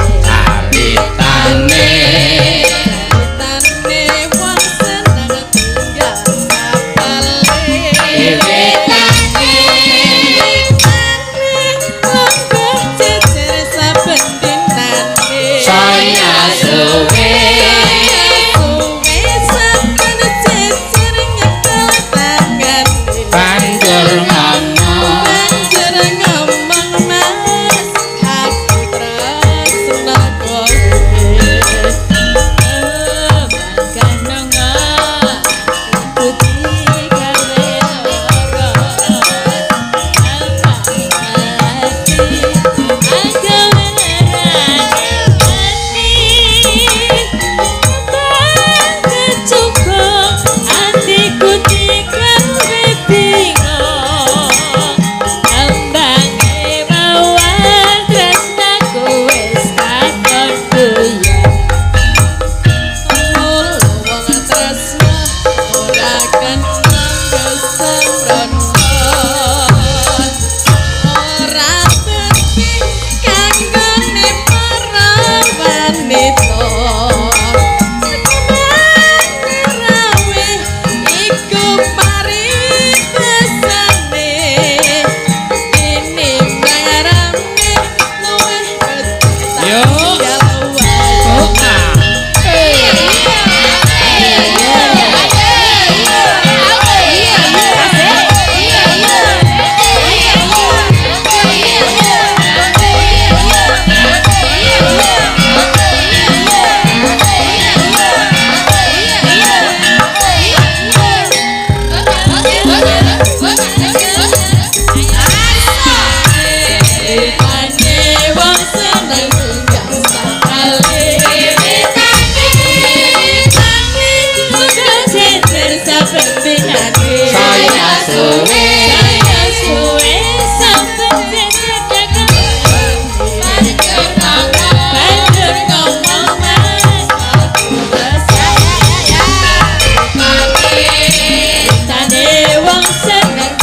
Caritane wong seneng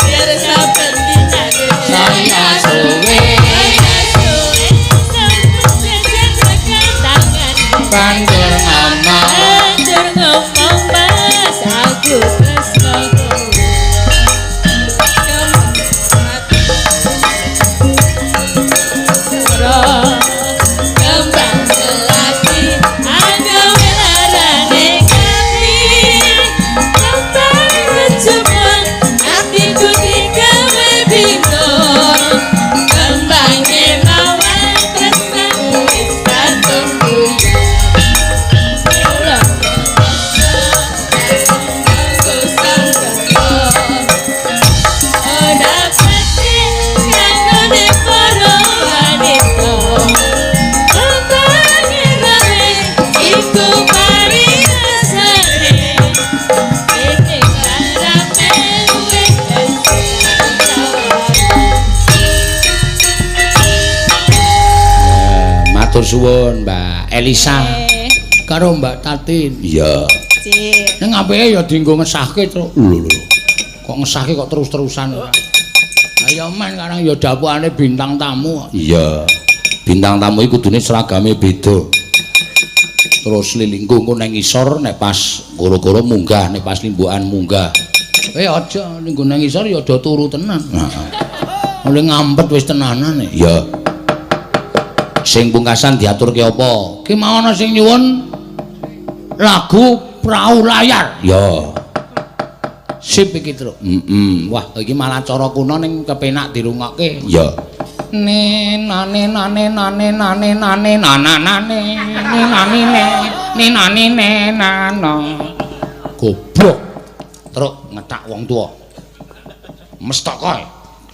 tinggal sapale Suwun Mbak Elisa karo Mbak Tatin. Iya. Cik. Ning apike ya dienggo ngesahke terus. Lho. Kok ngesahke kok terus-terusan. Ayo men karang ya dapukane bintang tamu. Iya. Bintang tamu iku kudune seragame beda. Terus lilingku engko nang ngisor nek pas goro-goro munggah, nek pas limbukan munggah. Aja ning nang ngisor ya aja turu tenan. Oleh ngampet wis tenanan ya. Sing pungkasan diaturke apa? Ki mau ana sing nyuwun lagu Prau Layar. Ya. Sip iki, Truk. Wah, iki malah cara kuno ning kepenak dirungokke. Ya. Nane goblok truk ngetak wong tua mestok koe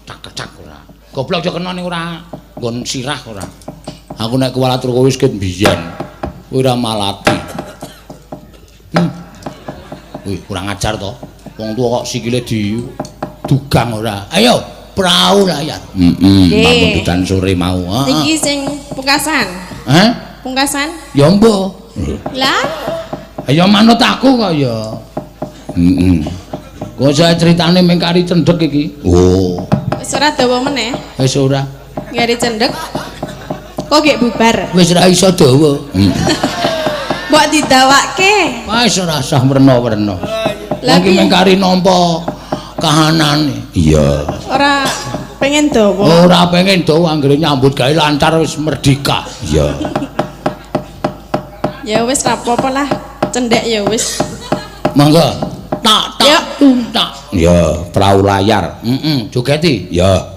cak ora goblok aja kena ning ora nggon sirah ora aku nek kuwalatur kowe wis ket biyen kowe ora malati wih kurang ajar to wong tua kok sikile di dugang ora ayo Prau Layar. Mampun dudan sore mau. Iki sing pungkasan. Pungkasan? Ya mbok. Lah? Ya manut aku kok ya. Kok saya critane mung kari cendhek iki. Oh. Wis ora dawa meneh. Wis ora. Kari cendhek. Kok gek bubar? Wis ora iso dawa. Mbok didawake. Wis ora usah werna-werna. Lah iki mung kari nampa kahanane. Iya. Ora pengen dawa. Ora pengen dawa anggere nyambut gawe lancar wis merdeka. Iya. Ya wis ra apa-apa lah. Cendhek ya wis. Mangga. Tak. Ya, Prau Layar. Jogeti. Ya.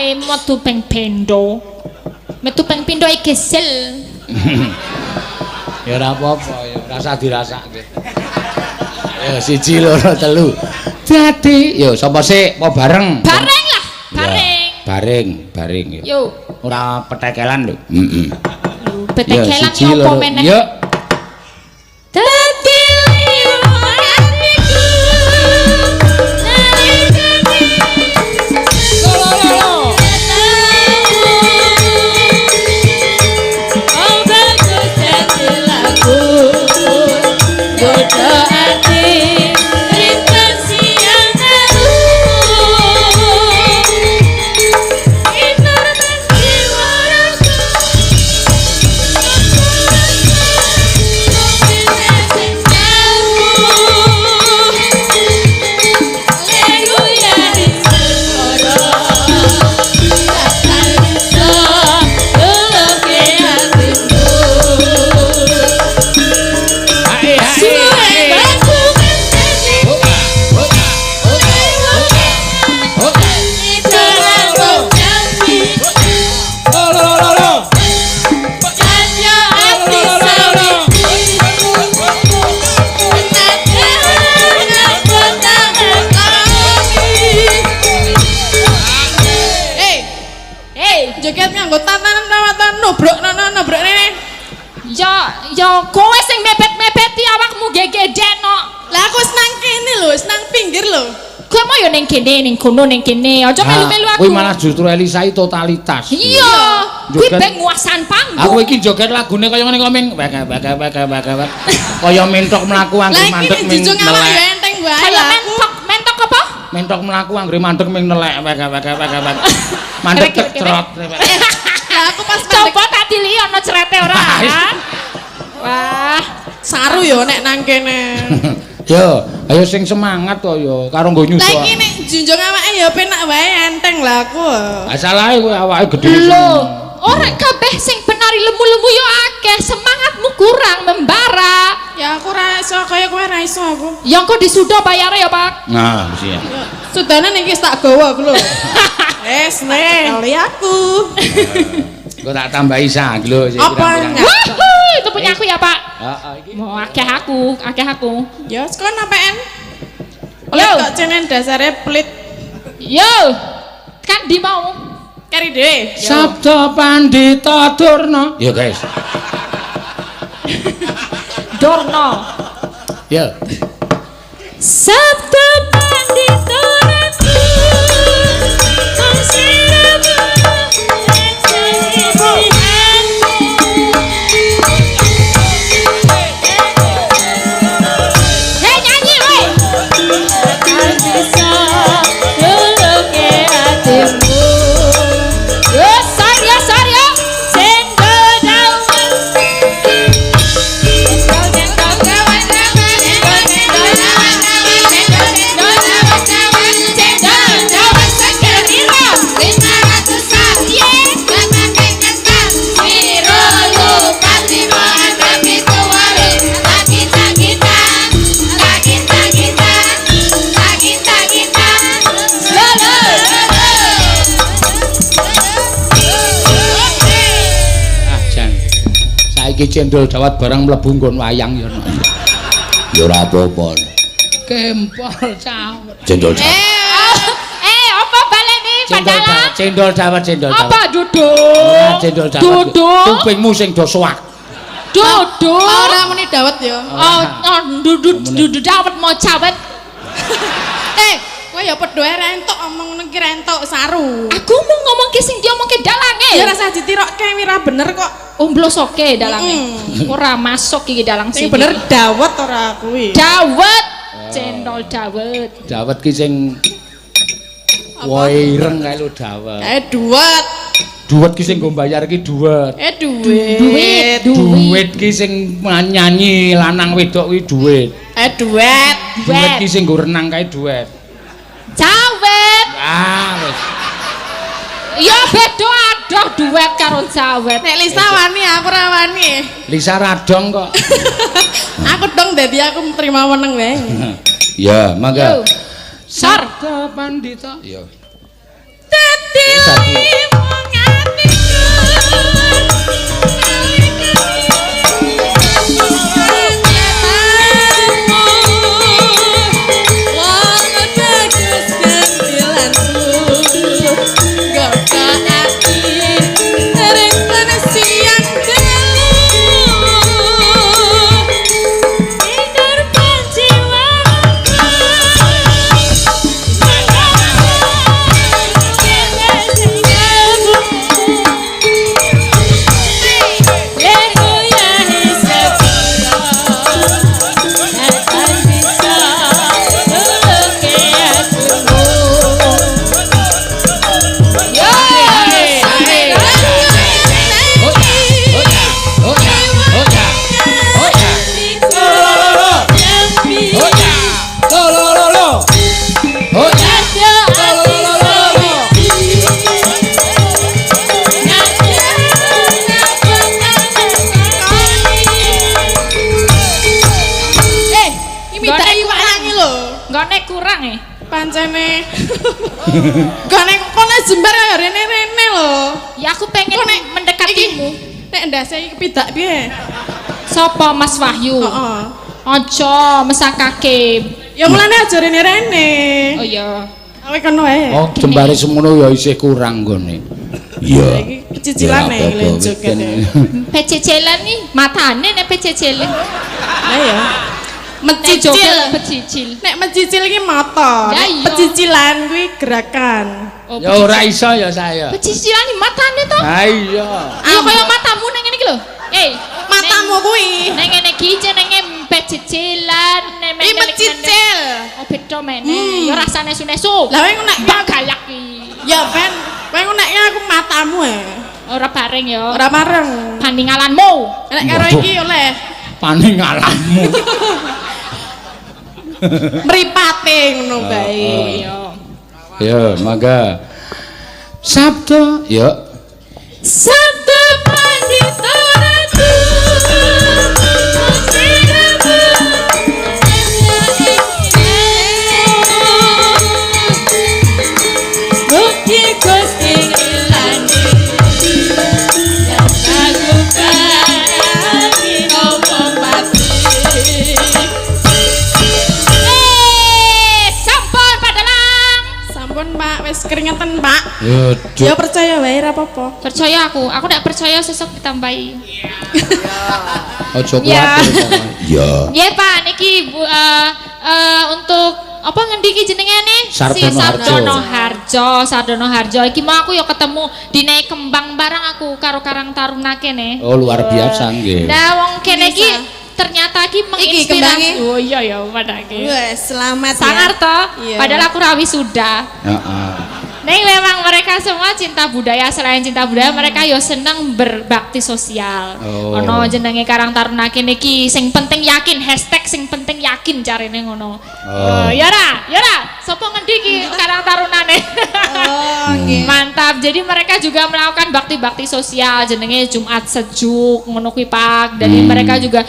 Metu ping pendo. Metu ping pindho iki gesel. Ya ora apa-apa, ya rasa dirasake. Ya 1 2 3. Dadi, yo sapa sik apa bareng? Bareng lah, bareng. Bareng ya. Yo. Ora petekelan lho. Petekelan ya apa meneh? Yo. Dadi nobrok rene. Ya kowe sing mepet-mepeti awakmu gegedeno. Lah aku wis nang kene lho, wis nang pinggir lho. Kowe mau yo ning kene, ning kono, ning kene. Aja melu-melu aku. Kuwi malah justru Elisai totalitas. Iya, kuwi ben nguasan panggung. Aku iki joget lagune kaya ngene komeng. Kaya mentok mlaku anggere mandeg ming nelek. Lah iki enteng wae. Kaya mentok apa? Mentok mlaku anggere mandeg ming nelek. Mandeg cerot. Lah aku pas coba tak dili ana cerete ora. Wah, saru yo nek nang kene. Yo, ayo sing semangat to yo karo nggo nyusul. Lah iki nek junjung awake ya penak wae enteng lah aku. Ah salahe kowe awake gedhe. Lho, ora kabeh sing penari lemu-lemu yo akeh, semangatmu kurang membara. Ya aku ra iso kaya kowe ra iso aku. Ya engko disudo bayare ya, Pak. Nah, siap. Sudane niki tak gawa aku lho. Kali aku. Kok tak tambahi sak lho sing Apa? Wuh, itu punya aku ya, Pak. Heeh iki. Mau akeh aku. Ya sekon apaan? Yo. Kok cenen dasare pelit Yo. Kan di mau. kari dhewe. Sabda Pandita Durna. Yo guys. Dorno. Yo. Sabda Pandita Ratu. Iki cendol dawet barang mlebu nggon wayang ya. Ya ora apa-apa. Kempol cawet. Cendol dawet. Apa baleni padahal? Cendol dawet. Apa duduk? Ora cendol dawet. Duduk. Kupingmu sing do suwak. Duduk. Ora muni dawet ya. Duduk dawet mau cawet. Kowe ya padha rentok omong niki rentok saru. Aku mau ngomong ke sing diomongke dalange. Ya rasa ditirokke wira bener kok. Omblosoke dalange. Ora masuk iki dalang Sing sini. bener dawet ora kuwi. Dawet. Cendol dawet. Dawet ki sing ireng kae lho dawet. Duwet. Duwet ki sing nggo bayar ki duwet. Duwit. Duwit ki sing nyanyi lanang wedok kuwi duwit. Duwet. Duwet ki sing nggo renang kae duwet. Cawet. Ah, wis. Ya beda adoh duet karo cawet. Nek Lisa wani aku ora wani. Lisa radong kok. Aku dong dadi aku terima meneng wae. Ya, mangga. Sar. Sabda Pandita. Ya. Dadi wong atiku. Pancene. Gone kono jembar kaya rene-rene lho. Ya aku pengen mendekatimu. Nek ndase iki kepidak piye? Sopo Mas Wahyu? Heeh. Aja mesakake. Ya mulane aja rene-rene. Oh iya. Kowe kono wae. Oh, jembare semono ya isih kurang gone. Iya. Iki cicilane lek joget. Pececelan nih matane nek pececelan. Lah ya. Mencicil. Pecicil. Nek mencicil iki motor. Ya iya. Pecicilan kuwi gerakan. Oh, Ya ora iso ya saya. pecicilan nih matane to. Ha iya. Ayo kaya matamu neng ngene iki lho. Matamu kuwi. Neng ngene iki jenenge pecicilan, nek Iki mencicil. Oh beda meneh. Ya rasane sunesu. Lah kowe nek Mbak galak iki. ya ben, kowe nek aku matamu Ora bareng ya. ora mareng. Bandingalanmu. Nek karo iki oleh Paningalanmu. mripate ngono bae. Iya. Ya, mangga. Sabda, ya. Sabda pandita ratu. Bukti Gusti ilani. Aku kami ngomong pasti. Sampun padalang. Sampun Pak, wis keringetan Pak. Ya, Ya percaya wae ra apa-apa. Percaya aku ndak percaya sesuk ditambahi. ojo Ya. kuwatir kok. Ya. Nggih Pak, niki untuk apa ngendi iki jenengane? Sardono Sardono Harjo. Iki mau aku ya ketemu dinae kembang barang aku karo Karang Taruna kene. Oh, luar biasa nggih. Nah, wong kene iki ternyata iki menginspirasi. kembange. Oh iya ya, padake. Wes selamat Sangar ya. toh, Iya. padahal aku rawi sudah. Heeh. Nih memang mereka semua cinta budaya, selain cinta budaya mereka yo seneng berbakti sosial. Oh. Ono jenenge Karang Taruna kene iki sing penting yakin, hashtag sing penting yakin carine ngono. Oh. Ya ra, sapa ngendi iki Karang Tarunane? Oh, nggih. Mantap. Jadi mereka juga melakukan bakti-bakti sosial jenenge Jumat Sejuk ngono kuwi Pak. Jadi mereka juga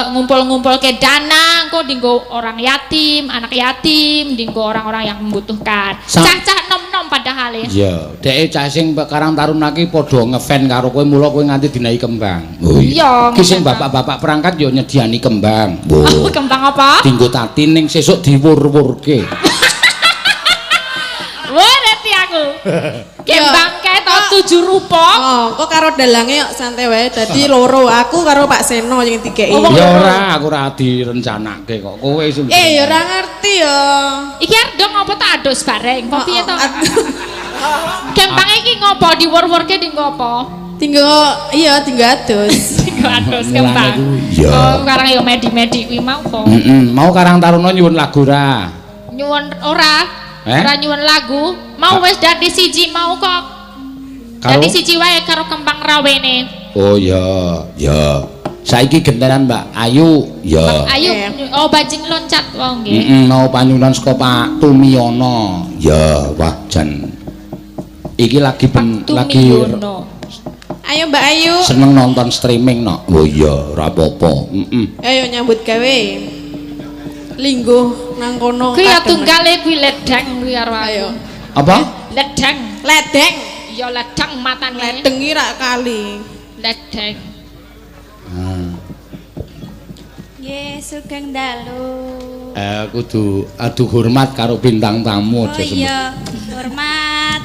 ngumpul-ngumpul ke dana engko dinggo orang yatim, anak yatim, dinggo orang-orang yang membutuhkan. Cah-cah nom-nom padahal ya. Iya, dhek cah sing Karang Taruna ki padha ngefan karo kowe mula kowe nganti dinai kembang. Oh Iya, Ki sing ngefan. bapak-bapak perangkat yo nyediani kembang. Oh, kembang apa? Dinggo tati ning sesuk diwur-wurke. Wah, ngerti aku. Kembang kae to 7 rupa. Oh, kok karo dalange kok santai wae. Dadi loro, aku karo Pak Seno yang dikeki. Oh, Ya ora, aku ora direncanake kok. Kowe sing Ya ora ngerti ya. Iki arep dong ngopo tak adus bareng. Apa piye to? Oh, Kembang iki ngopo diwur-wurke dinggo apa? Tinggal iya tinggal adus. Dinggo adus Ngelange kembang. kuwi, iya. Oh, sekarang yo medi-medi kuwi mau kok. Mau Karang Taruna nyuwun lagu ra? Nyuwun ora. Eh? Ora nyuwun lagu. Mau wis dadi siji mau kok. Karo? Dadi siji wae karo kembang rawene. Oh ya, ya. Saiki gentenan Mbak Ayu, ya. Ayo, oh bajing loncat wong nggih. Mau panyunan saka Pak Tumiono. Ya, wah jan. Iki lagi lagi Tumiono. Ayo Mbak Ayu. seneng nonton streaming no. Oh iya, ora apa-apa. Ayo nyambut gawe. Lingguh nang kono. Kuwi ya kadang. tunggale kuwi ledang kuwi karo aku. Ayo. Apa? Ledang. Ledeng. Ya ledang matane. Ledeng iki rak kali. Ledang. Nggih, sugeng dalu. Kudu adu hormat karo bintang tamu Oh aja semua. iya, hormat.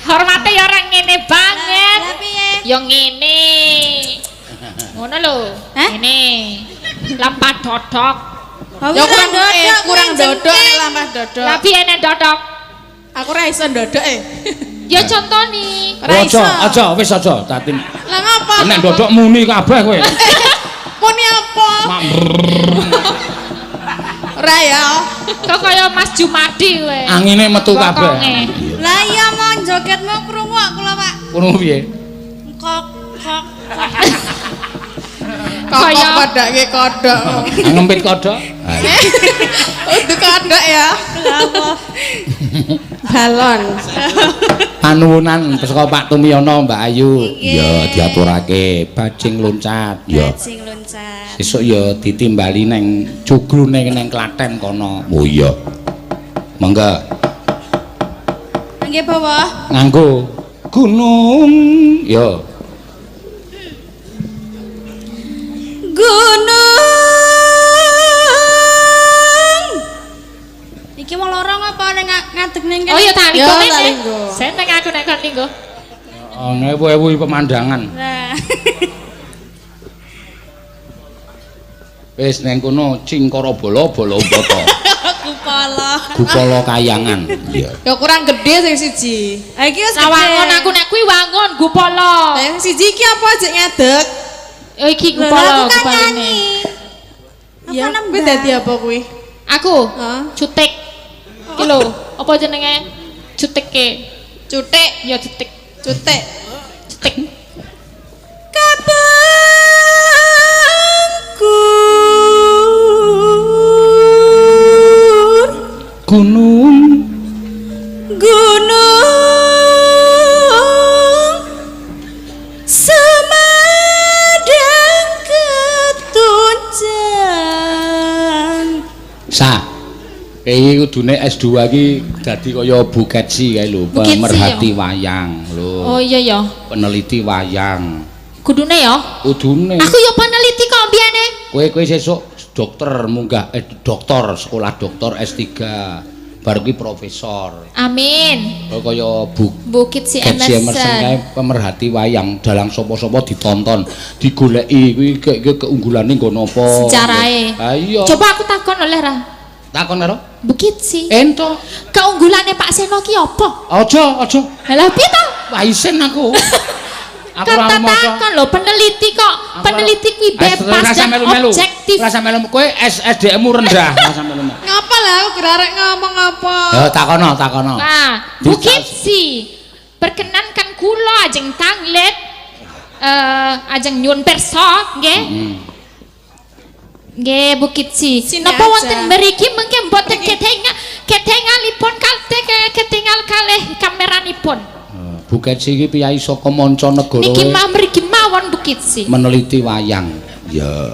Hormate ya ora ngene banget. Lah piye? Ya ngene. Ngono lho. Hah? Ngene. Lampah dodok. Oh, Ya kurang dodok, kurang kuwi dodok jeneng. lampah dodok. Lah piye nek dodok? Aku ora iso dodok Ya contoni. Ora iso. Aja, wis aja. Dadi Lah ngapa? nek ndodok muni kabeh kowe. Muni apa? Mak Ora ya. Kok kaya Mas Jumadi kowe. angine metu kabeh. Bokonge. Lah iya mau jogetmu krungu kula, Pak. Ngono piye? Kok kok. Kok Kaya- padake kodok. Ngempit kodok. Untuk kodok ya. Apa? Balon. Panuwunan saka Pak Tumiono Mbak Ayu. Nggih. Ya diaturake bajing loncat. Ya. Bajing loncat. Sesuk ya ditimbali neng jugrune neng Klaten kono. Oh iya. Mangga Nggih, Bawa. nganggo gunung. Ya. Gunung. Iki mau lorong apa ning ngadeg ning kene? Oh ya tak Ya, linggo tak mene. linggo. Seneng aku nek kon lihat nih go. Oh, ngewu-ewu pemandangan. Nah. Wis neng kono cingkara bola-bola boto. Kupala. Gupala kayangan. Iya. Ya kurang gede sing siji. Ha iki wis Sawangon aku nek kuwi wangon gupala. Lah sing siji iki apa jek ngedek? Iki Lah, gupala aku kan gupaline. nyanyi. Ya, Apa kuwi dadi apa kuwi? Aku Hah? cutik. Iki lho, apa jenenge? Cutike. Cutik, Ya cutik. cutik. Cutik. Gunung Semadang ketunjan. sa. Iki kudune S2 iki dadi kaya Buketsi kae lho, Buketsi, pemerhati ya? wayang lho. Oh iya ya. Peneliti wayang. Kudune ya. Kudune. Aku ya peneliti kok mbiyane. Kowe sesuk dokter munggah doktor sekolah doktor S3. Baru kuwi profesor. Amin. Kaya Bukit si Ketsi Emerson kae Emerson. pemerhati wayang dalang sapa-sapa ditonton, digoleki kuwi keunggulane nggo napa. Sejarahe. Ha iya. Coba aku takon oleh ra. Takon karo Bukit si. ento. Keunggulane Pak Seno ki apa? Aja. Lah piye to? Wah isen aku. Aku Kata ora maca. takon lho peneliti kok. Peneliti kuwi bebas dan objektif. Rasa melu kowe SDM-mu rendah, rasa melu. Ngapa lah aku gerarek ngomong apa? Ya takono. Nah, Bukit si. Perkenankan kula ajeng tanglet ajeng nyuwun pirsa nggih. Nggih Bukit si. Sini Napa aja. wonten mriki mengke mboten ketingalipun ketingal kalih kameranipun. Buket iki piyai saka manca negara. Niki mah mriki mawon Bukit si. Meneliti wayang. Ya.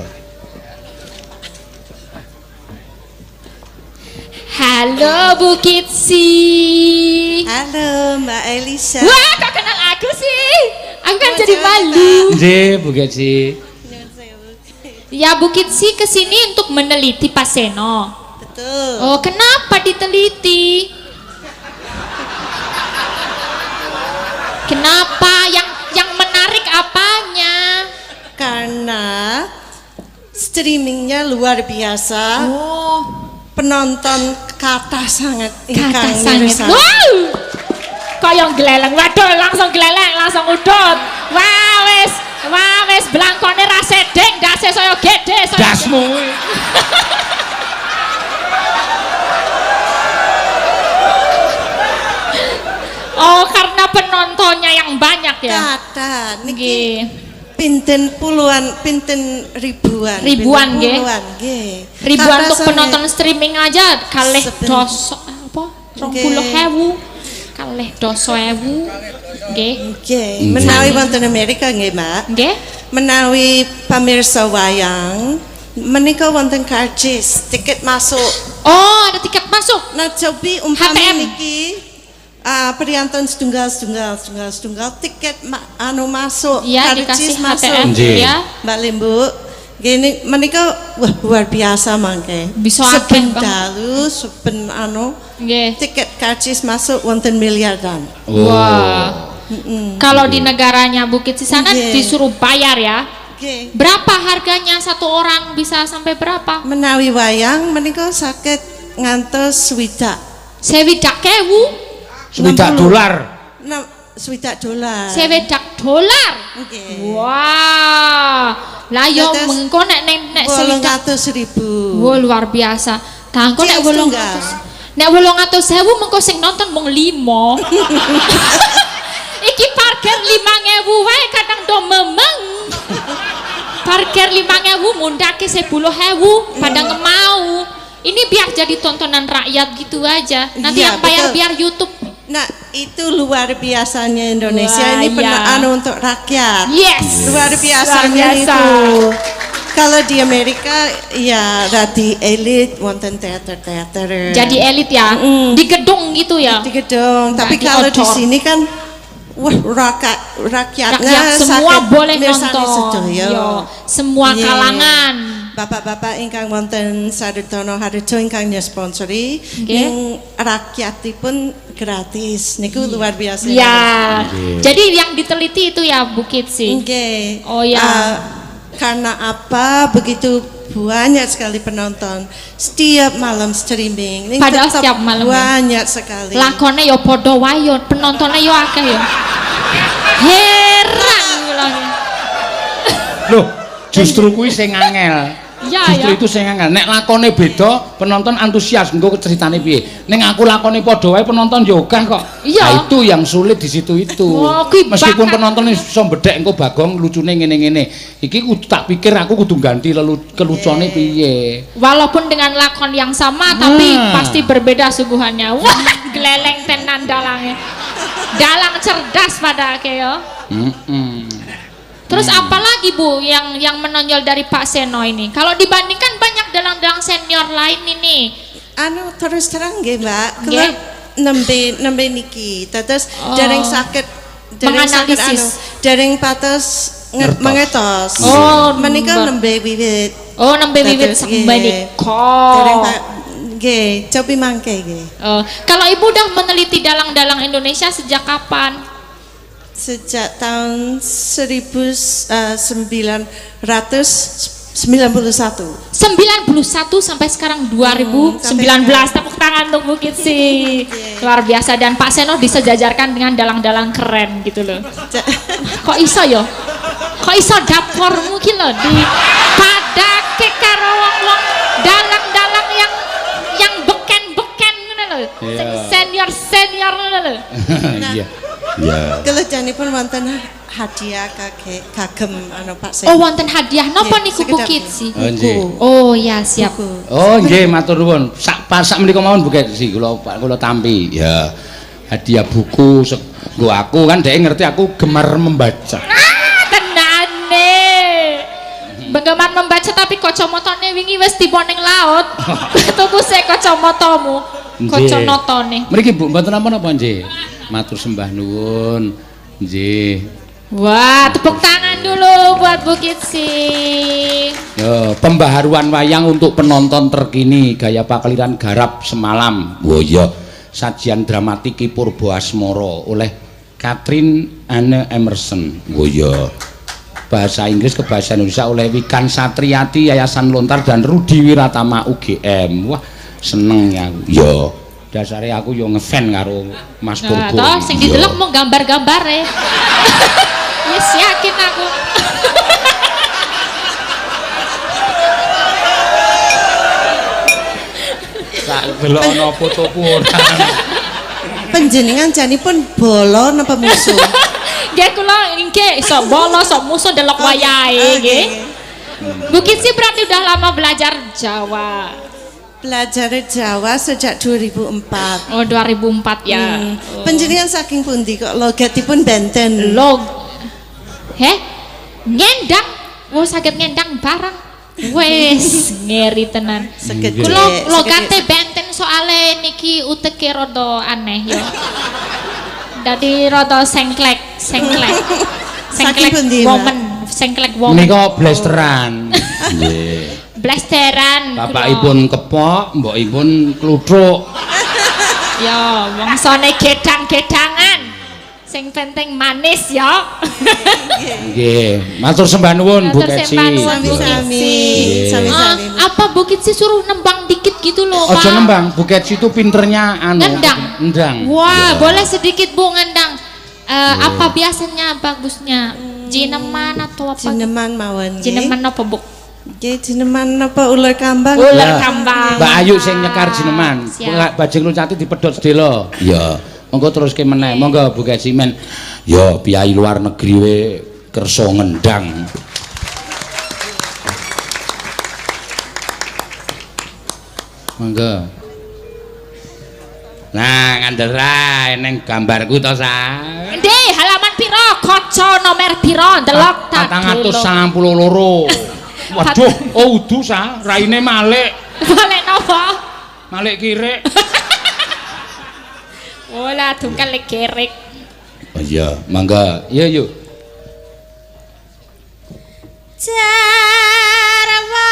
Halo Bukit si. Halo Mbak Elisa. Wah, kok kenal aku sih? Aku kan jadi malu. Nggih, Buket sih. Ya Bukit si kesini untuk meneliti Pak Seno. Betul. Oh, kenapa diteliti? Kenapa? Yang menarik apanya? Karena streamingnya luar biasa. Oh, Penonton kata sangat kata ingkang sangat. mirsani. Wow! Kayak geleleng. Waduh, langsung geleleng, langsung udut. Wah wis blangkone ra sedeng, dase saya gede saya. Dasmu. Oh, karena penontonnya yang banyak ya. Kata niki Nggih. pinten puluhan, pinten ribuan. Ribuan, pinten nggih. puluhan, nggih. Ribuan Kata untuk sangat- penonton streaming aja kalih Seben- doso apa? 20.000. Kalih doso ewu. Nggih. Nggih, menawi wonten Amerika nggih, Mbak. Nggih. Menawi pamirsa wayang menika wonten karcis tiket masuk. Oh, ada tiket masuk. Nah, cobi umpami HTM. niki priantun setunggal tiket masuk Iya, dikasih karcis masuk. HTM Nggih. ya. Mbak Limbu, gini menika wah luar biasa mangke. Bisa akeh, Seben Bang. dalu, seben Nggih. tiket karcis masuk wonten miliaran. Oh. Wah. Kalau di negaranya Bukit Sisana Nggih. disuruh bayar ya. Nggih. Berapa harganya satu orang bisa sampai berapa? Menawi wayang menika saged ngantos swidak. 60.000. $60. $60. $60. Nggih. Wah. Lah yo Tetes mengko nek 800.000. Wah luar biasa. Tangko nek Cilik setunggal. 800. Nek 800.000 mengko sing nonton mung 5. Iki parkir 5.000 wae kadang do memeng. Parkir 5.000 mundake 10.000 pada ngemau. Ini biar jadi tontonan rakyat gitu aja. Nanti Iya, yang bayar betul. biar YouTube. Nah, itu luar biasanya Indonesia. Wah, Ini iya. untuk rakyat. Yes. Luar biasanya Luar biasa. itu. Kalau di Amerika ya radi elit wonten teater-teater. Jadi elit ya. Di gedung gitu ya. di gedung. Tapi Nggak kalau di outdoor. sini kan wah rakyatnya Rakyat semua sakit boleh mirsani nonton. sedaya. Yo, semua Iya. kalangan. Bapak-bapak ingkang wonten Sadertono Harjo ingkang nyesponsori ning rakyatipun gratis niku luar biasa. Ya. Jadi yang diteliti itu ya Bukit sih. Nggih. Oh ya. Karena apa begitu banyak sekali penonton setiap malam streaming. Ini Padahal tetap setiap malam banyak sekali. Lakone yo podo wae yo, penontonnya yo akeh yo. Heran kula. Loh, justru kuwi sing angel. Ya, Justru ya. itu sing angel. Nek lakone beda, penonton antusias engko ceritane piye. Ning aku lakone padha wae penonton yo ogah kok. Iya. Nah, itu yang sulit di situ itu. Wah, kuwi Meskipun bakat. penonton iso bedhek engko Bagong lucune ngene-ngene. Iki kudu tak pikir aku kudu ganti kelucuane piye. Walaupun dengan lakon yang sama tapi pasti berbeda suguhannya. Wah, geleleng tenan dalangnya. Dalang cerdas pada yo. Terus apa lagi Bu yang menonjol dari Pak Seno ini? Kalau dibandingkan banyak dalang-dalang senior lain ini. Anu terus terang nggih Mbak, Nggih. kula nembe niki. Terus dereng sakit Menganalisis. dereng patos Ngertos. mengetos. Mbak. Menika nembe wiwit. Oh, nembe wiwit Terus, sembadi. Dereng nggih, cobi mangke nggih. Kalau Ibu udah meneliti dalang-dalang Indonesia sejak kapan? Sejak tahun 1991. 91 sampai sekarang 2019. Tepuk tangan untuk Bukit sih. Luar biasa dan Pak Seno disejajarkan dengan dalang-dalang keren gitu loh. Kok iso yo? Kok iso dapurmu ki lho di padake karo wong-wong dalang-dalang yang beken-beken ngono lho. Sing senior-senior ngono lho. Iya. Iya. Kelejanipun wonten hadiah kagem anu Pak Seno. Oh, wonten hadiah napa Nggih, niku sekedap Bukit sih? Oh, nggih. Oh ya, siap. Buku. Oh nggih matur nuwun. Sak menika mawon Bukit sih kula tampi. Ya. Hadiah buku nggo aku kan dhek ngerti aku gemar membaca. Tenane. Penggemar membaca tapi kacamatane wingi wis tiba ning laut. Tuku sik kacamatamu. Kacanatane. Mriki Bu mboten napa-napa nggih. Matur sembah nuwun. Nggih. Wah, tepuk tangan dulu buat Bukit sih. Yo, pembaharuan wayang untuk penonton terkini gaya pakliran garap semalam. Oh iya, sajian dramatiki Purba Asmara oleh Catherine Anne Emerson. Oh iya. Bahasa Inggris ke bahasa Indonesia oleh Wikan Satriati Yayasan Lontar dan Rudi Wiratama UGM. Wah, seneng ya. Yo. Dasare aku yo ngefan karo Mas Purba. Toh sing didelok mau gambar-gambare. Yes, yakin aku. Sak delok ana fotoku ora. Panjenengan janipun bolo napa musuh? Nggih kula nggih sok bolo sok musuh delok wayahe nggih. Bukit sih berarti udah lama belajar Jawa. Belajar Jawa sejak 2004. Oh 2004 ya. Panjenengan saking pundi kok logatipun benten? Ngendang. Oh saged ngendang barang. Wes ngeri tenan. Segede. Kula logate benten soale niki uteke rada aneh ya. Dadi rada sengklek. Saking pundi, Mbak? Sengklek woman. Nika blasteran. Nggih. Blasteran. Bapakipun kepok, mbokipun kluthuk. Ya, wangsane gedang-gedangan. Sing penting manis ya. Nggih, matur sembah nuwun Bu Matur Keci. sembah nuwun, Bu Sami-sami. Nggih. Sami-sami. Apa Bukit sih suruh nembang dikit gitu loh, Pak? Ojo nembang, Bu Keci itu pinternya anu. Ngendang. Nendang. Wah, boleh sedikit Bu ngendang. Apa biasanya bagusnya? Jineman atau apa? Jineman mawon. Jineman apa Bu? Nggih, jineman napa ular kambang? Ular Ya. kambang. Mbak Ayu sing nyekar jineman. Siap. Bajing lucati dipedhot sedela. Iya. Monggo teruske meneh. Monggo Bu Keci men. Ya, piyai luar negeri we kersa ngendang. Monggo. Nah, ngandel ae ning gambarku to, Sa. Ndi, halaman piro? Kaca nomor piro? Ndelok tak. 492. Waduh, oh udu Sa, raine Malik. Balik napa? Malik kirik. Olah tunggal gerik. Oh iya, mangga. Iya yuk. Jarwa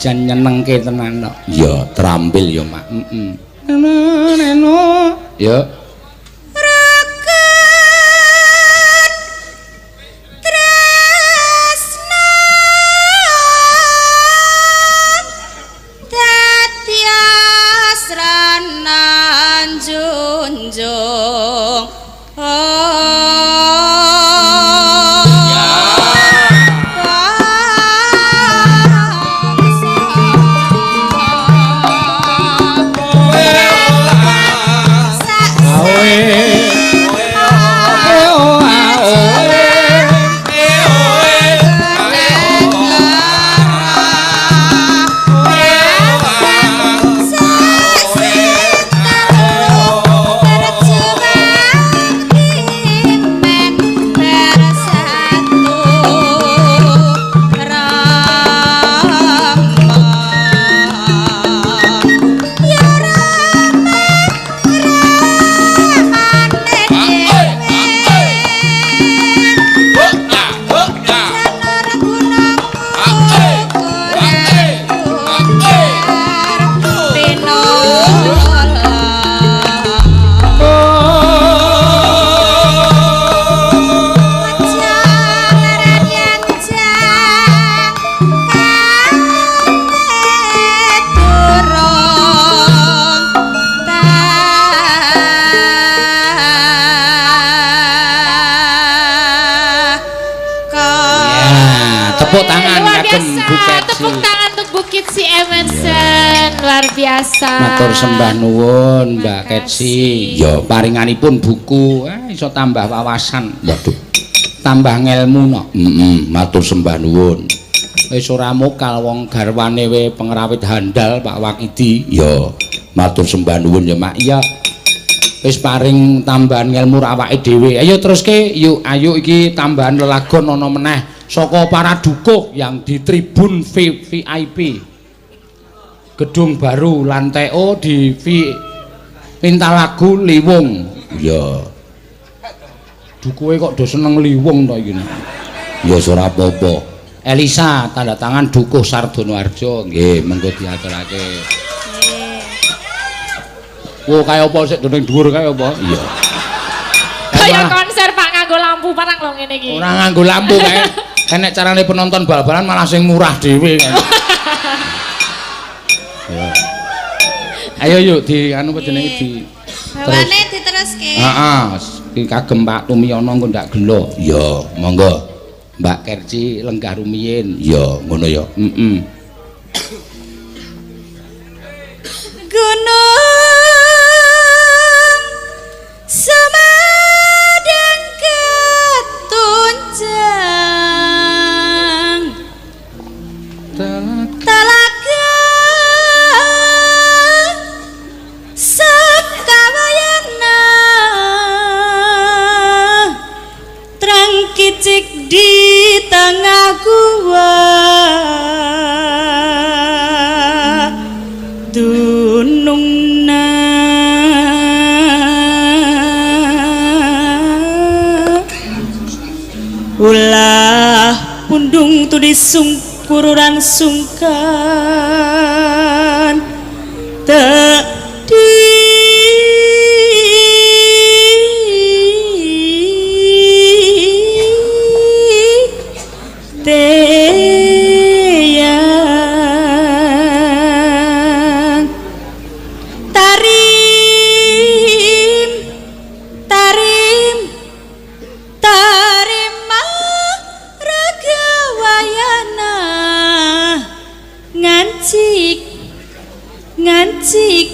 jan nyenengke tenan kok. Ya terampil ya, Mak. Ya. Tepuk tangan kagem Bukit. Tepuk tangan untuk Bukit si Emerson. Luar biasa. Matur sembah nuwun Mbak Ketsi. Ya paringanipun buku, iso tambah wawasan. Waduh. Tambah ngelmu no. Matur sembah nuwun. Wis ora mokal wong garwane we pengrawit handal Pak Wakidi. Ya matur sembah nuwun ya Mak. Iya. Wis paring tambahan ngelmu awake dhewe. Ayo teruske yuk, ayo iki tambahan lelagon ana meneh saka para dukuh yang di tribun VIP Gedung Baru lantai O di Pinta Lagu Liwung. Ya. Dukuhe kok do seneng liwung to iki. Ya ora apa-apa. Elisa tanda tangan dukuh Sardonoarjo. Nggih, mengko diaturake. Oh, kaya apa sik ning dhuwur kaya apa? Iya. Kaya konser Pak nganggo lampu parang lho ngene iki. Ora nganggo lampu kae. Enek carane penonton bal-balan malah sing murah dhewe kan. Ya. Ayo yuk di anu apa jenenge di bawane diteruske. Heeh, iki kagem Pak Tumiyono engko ndak gelo. Ya, monggo. Mbak Kerci lenggah rumiyin. Ya, ngono ya. Gunung Semadang ketunjang Talaga Sekawayana Terang kicik di tengah gua Dunungna ulah pundung tudis sungkururan sungkan tadi teyang tarim ragawayana ngancik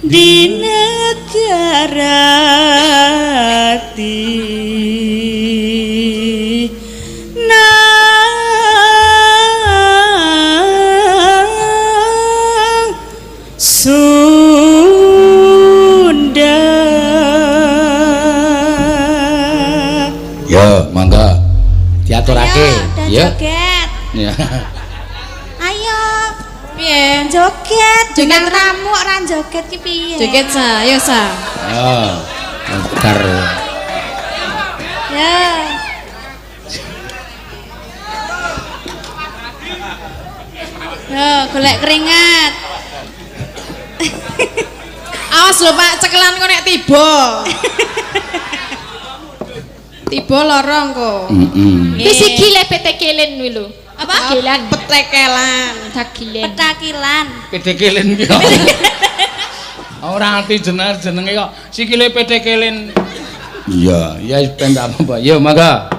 di negara ti nang Sunda. Ya, mangga. Diaturake. Ya. Joget. Ya. Ayo. Piye? Joget. Dengan tamu ora joget ki piye? Joget sa, ya sa. Ya. Manggar. Ya. Yo, golek keringat. Awas lho Pak, cekelan kok nek tiba. Tiba lorong kok. Iki sikile petekelen kuwi lho. Apa? Petekelan. Petekelan. Takilen. Petakilan. Pedekelen ki. Ora ngerti jenenge kok sikile pedekelen. Iya, ya pendak apa, Pak. Yo, mangga.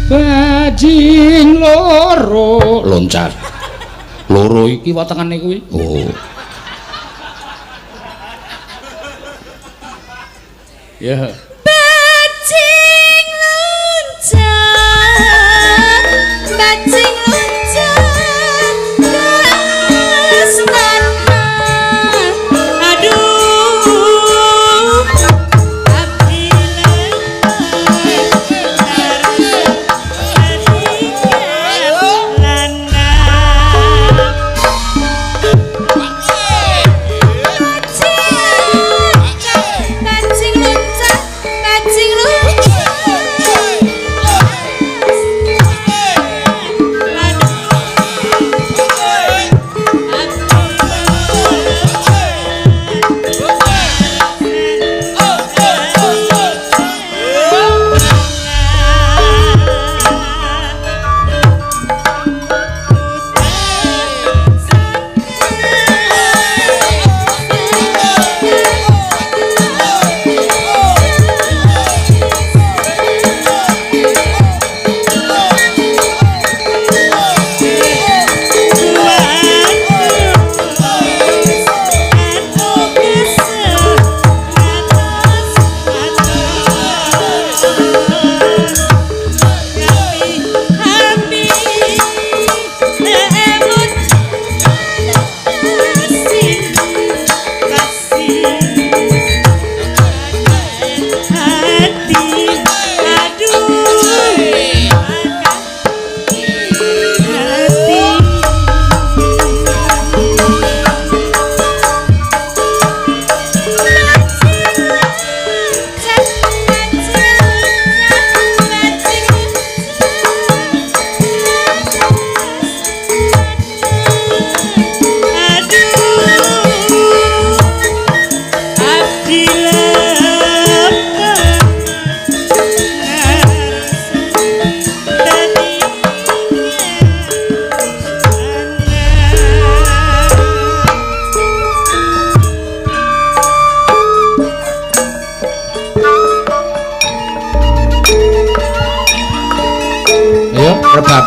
Bajing loro loncat. Loro iki watengane kuwi. Oh. Ya. Bajing loncat, bajing loncat, kasnana. Aduh,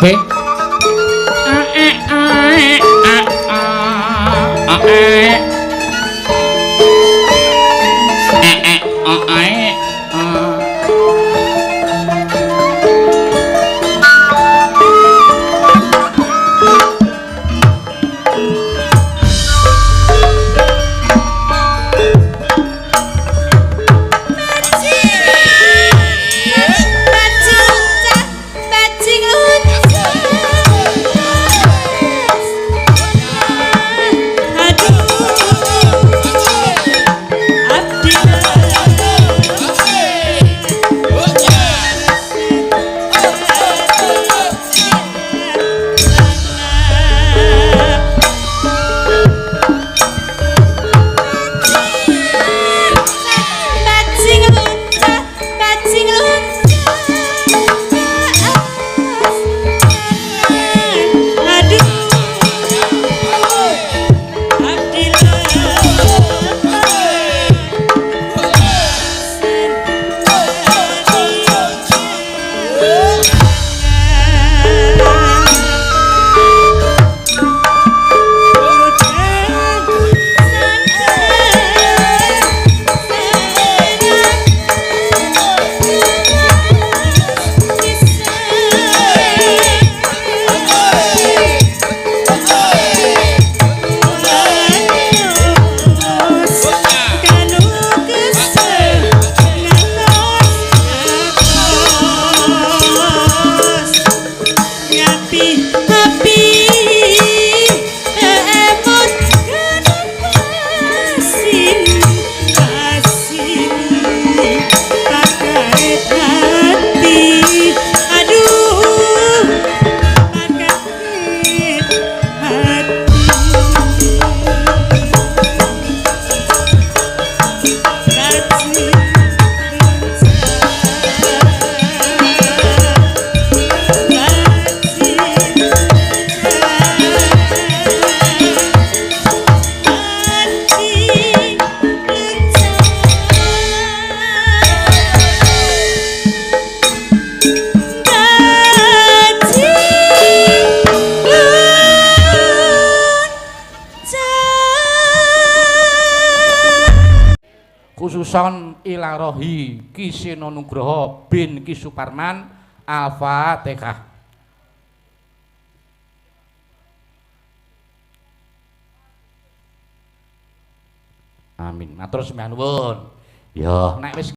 kabeh. Khususon ilarohi Ki Seno Nugroho bin Ki Suparman. Al-Fatihah. Amin. Matur sembah nuwun. Ya, nek wis